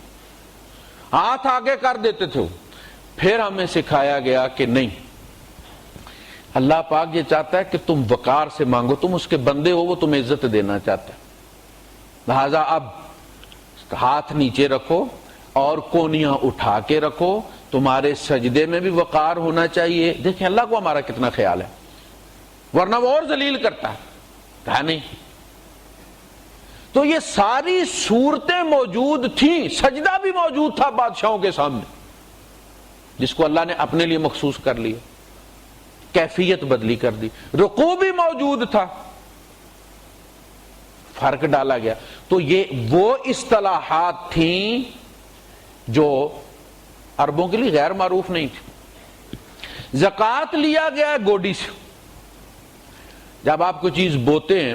ہاتھ آگے کر دیتے تھے. پھر ہمیں سکھایا گیا کہ نہیں, اللہ پاک یہ چاہتا ہے کہ تم وقار سے مانگو, تم اس کے بندے ہو, وہ تمہیں عزت دینا چاہتا ہے. لہذا اب ہاتھ نیچے رکھو اور کونیاں اٹھا کے رکھو, تمہارے سجدے میں بھی وقار ہونا چاہیے. دیکھیں اللہ کو ہمارا کتنا خیال ہے, ورنہ وہ اور ذلیل کرتا ہے, کہا نہیں. تو یہ ساری صورتیں موجود تھیں. سجدہ بھی موجود تھا بادشاہوں کے سامنے جس کو اللہ نے اپنے لیے مخصوص کر لیا, کیفیت بدلی کر دی. رکوع بھی موجود تھا, فرق ڈالا گیا. تو یہ وہ اصطلاحات تھیں جو عربوں کے لیے غیر معروف نہیں تھی. زکوٰۃ لیا گیا ہے گوڈی سے. جب آپ کوئی چیز بوتے ہیں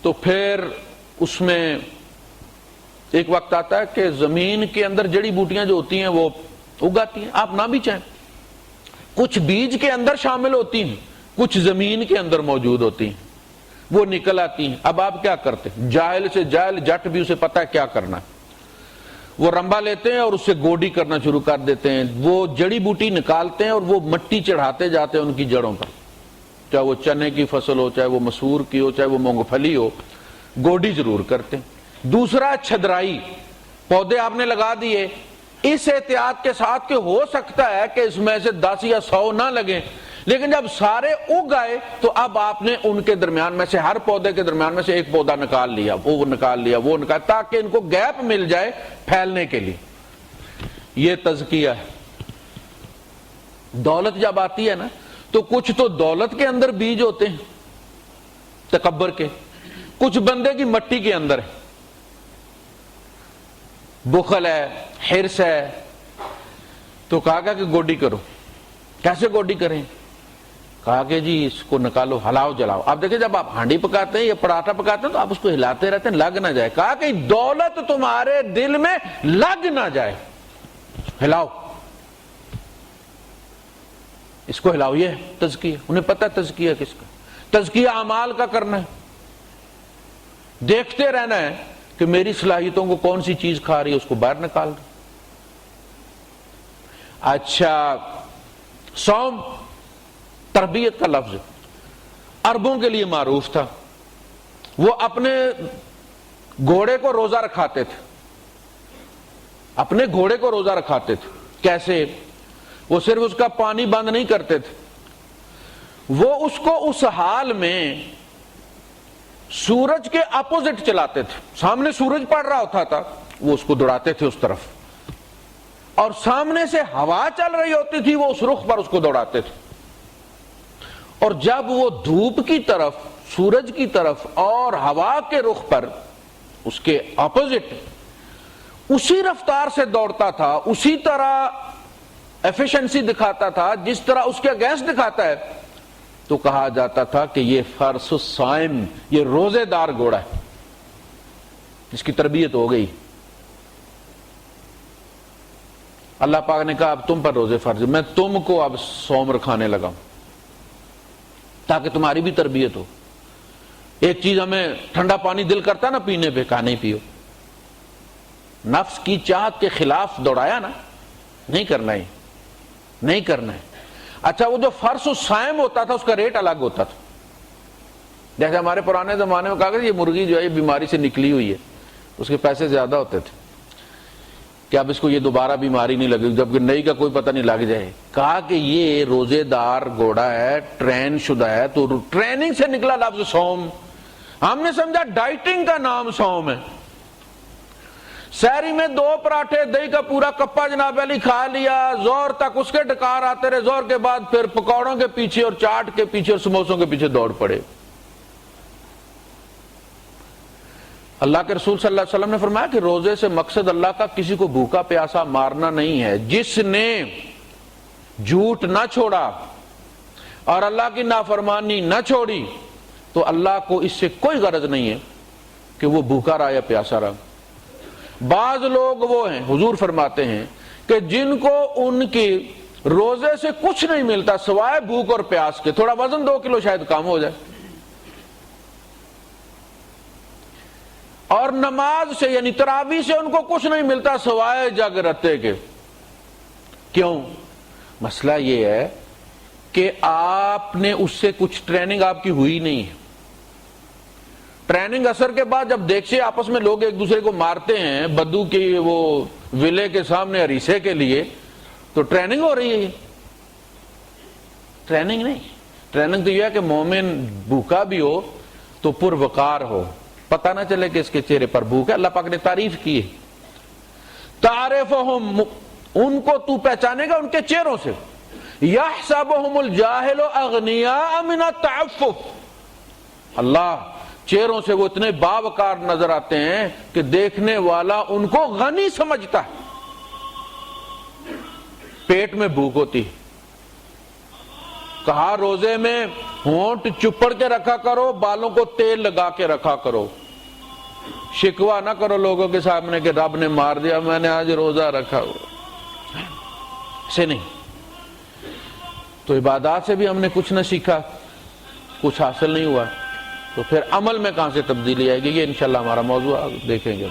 تو پھر اس میں ایک وقت آتا ہے کہ زمین کے اندر جڑی بوٹیاں جو ہوتی ہیں وہ اگاتی ہیں, آپ نہ بھی چاہیں. کچھ بیج کے اندر شامل ہوتی ہیں, کچھ زمین کے اندر موجود ہوتی ہیں, وہ نکل آتی ہیں. اب آپ کیا کرتے ہیں؟ جاہل سے جاہل جٹ بھی اسے پتا ہے کیا کرنا ہے. وہ رمبا لیتے ہیں اور اس سے گوڈی کرنا شروع کر دیتے ہیں، وہ جڑی بوٹی نکالتے ہیں اور وہ مٹی چڑھاتے جاتے ہیں ان کی جڑوں پر، چاہے وہ چنے کی فصل ہو، چاہے وہ مسور کی ہو، چاہے وہ مونگ پھلی ہو، گوڈی ضرور کرتے ہیں۔ دوسرا چھدرائی، پودے آپ نے لگا دیے اس احتیاط کے ساتھ کہ ہو سکتا ہے کہ اس میں سے 10 یا 100 نہ لگیں، لیکن جب سارے اگ گئے تو اب آپ نے ان کے درمیان میں سے، ہر پودے کے درمیان میں سے ایک پودا نکال لیا، وہ نکال لیا، وہ نکال، تاکہ ان کو گیپ مل جائے پھیلنے کے لیے۔ یہ تزکیہ ہے۔ دولت جب آتی ہے نا تو کچھ تو دولت کے اندر بیج ہوتے ہیں تکبر کے، کچھ بندے کی مٹی کے اندر ہے، بخل ہے، حرص ہے۔ تو کہا کہ گوڈی کرو۔ کیسے گوڈی کریں؟ کہا کہ جی اس کو نکالو، ہلاؤ جلاؤ۔ آپ دیکھیں جب آپ ہانڈی پکاتے ہیں یا پراٹھا پکاتے ہیں تو آپ اس کو ہلاتے رہتے ہیں، لگ نہ جائے۔ کہا کہ دولت تمہارے دل میں لگ نہ جائے، ہلاؤ، اس کو ہلاؤ۔ یہ تزکیہ، انہیں پتہ ہے تزکیہ کس کا، تزکیہ اعمال کا کرنا ہے، دیکھتے رہنا ہے کہ میری صلاحیتوں کو کون سی چیز کھا رہی ہے، اس کو باہر نکال دو۔ اچھا، صوم تربیت کا لفظ عربوں کے لیے معروف تھا، وہ اپنے گھوڑے کو روزہ رکھاتے تھے، اپنے گھوڑے کو روزہ رکھاتے تھے۔ کیسے؟ وہ صرف اس کا پانی بند نہیں کرتے تھے، وہ اس کو اس حال میں سورج کے اپوزٹ چلاتے تھے۔ سامنے سورج پڑ رہا ہوتا تھا، وہ اس کو دوڑاتے تھے اس طرف، اور سامنے سے ہوا چل رہی ہوتی تھی، وہ اس رخ پر اس کو دوڑاتے تھے۔ اور جب وہ دھوپ کی طرف، سورج کی طرف اور ہوا کے رخ پر اس کے اپوزٹ اسی رفتار سے دوڑتا تھا، اسی طرح ایفیشنسی دکھاتا تھا جس طرح اس کے اگینسٹ دکھاتا ہے، تو کہا جاتا تھا کہ یہ فرس الصائم، یہ روزے دار گھوڑا ہے، جس کی تربیت ہو گئی۔ اللہ پاک نے کہا اب تم پر روزے فرض، میں تم کو اب صوم رکھانے لگا ہوں تاکہ تمہاری بھی تربیت ہو۔ ایک چیز ہمیں ٹھنڈا پانی دل کرتا نا پینے پہ، کہا نہیں پیو، نفس کی چاہت کے خلاف دوڑایا نا، نہیں کرنا ہے، نہیں کرنا ہے۔ اچھا، وہ جو فرس الصائم ہوتا تھا اس کا ریٹ الگ ہوتا تھا۔ جیسے ہمارے پرانے زمانے میں کہا کہ یہ مرغی جو ہے یہ بیماری سے نکلی ہوئی ہے، اس کے پیسے زیادہ ہوتے تھے کہ اب اس کو یہ دوبارہ بیماری نہیں لگے، جبکہ نئی کا کوئی پتہ نہیں لگ جائے۔ کہا کہ یہ روزے دار گھوڑا ہے، ٹرین شدہ ہے، تو ٹریننگ سے نکلا لفظ صوم۔ ہم نے سمجھا ڈائٹنگ کا نام صوم ہے۔ سحری میں 2 پراٹھے دہی کا پورا کپا جناب علی کھا لیا، زور تک اس کے ڈکار آتے رہے، زور کے بعد پھر پکوڑوں کے پیچھے اور چاٹ کے پیچھے اور سموسوں کے پیچھے دوڑ پڑے۔ اللہ کے رسول صلی اللہ علیہ وسلم نے فرمایا کہ روزے سے مقصد اللہ کا کسی کو بھوکا پیاسا مارنا نہیں ہے۔ جس نے جھوٹ نہ چھوڑا اور اللہ کی نافرمانی نہ چھوڑی تو اللہ کو اس سے کوئی غرض نہیں ہے کہ وہ بھوکا رہا یا پیاسا رہا۔ بعض لوگ وہ ہیں، حضور فرماتے ہیں کہ جن کو ان کی روزے سے کچھ نہیں ملتا سوائے بھوک اور پیاس کے، تھوڑا وزن 2 کلو شاید کم ہو جائے، اور نماز سے یعنی تراویح سے ان کو کچھ نہیں ملتا سوائے جگ رتے کے۔ کیوں؟ مسئلہ یہ ہے کہ آپ نے اس سے کچھ ٹریننگ آپ کی ہوئی نہیں ہے۔ ٹریننگ اثر کے بعد جب دیکھتے آپس میں لوگ ایک دوسرے کو مارتے ہیں بدو کی وہ ولے کے سامنے ہریسے کے لیے، تو ٹریننگ ہو رہی ہے۔ یہ ٹریننگ نہیں، ٹریننگ تو یہ ہے کہ مومن بھوکا بھی ہو تو پروقار ہو، پتہ نہ چلے کہ اس کے چہرے پر بھوک ہے۔ اللہ پاک نے تعریف کی ہے، تعرفہم، ان کو تو پہچانے گا ان کے چہروں سے، یحسبہم الجاہل اغنیاء من التعفف، اللہ چہروں سے وہ اتنے باوقار نظر آتے ہیں کہ دیکھنے والا ان کو غنی سمجھتا ہے۔ پیٹ میں بھوک ہوتی، کہا روزے میں ہونٹ چپڑ کے رکھا کرو، بالوں کو تیل لگا کے رکھا کرو، شکوہ نہ کرو لوگوں کے سامنے کہ رب نے مار دیا میں نے آج روزہ رکھا ہوا، سے نہیں۔ تو عبادات سے بھی ہم نے کچھ نہ سیکھا، کچھ حاصل نہیں ہوا، تو پھر عمل میں کہاں سے تبدیلی آئے گی؟ یہ انشاءاللہ ہمارا موضوع دیکھیں گے۔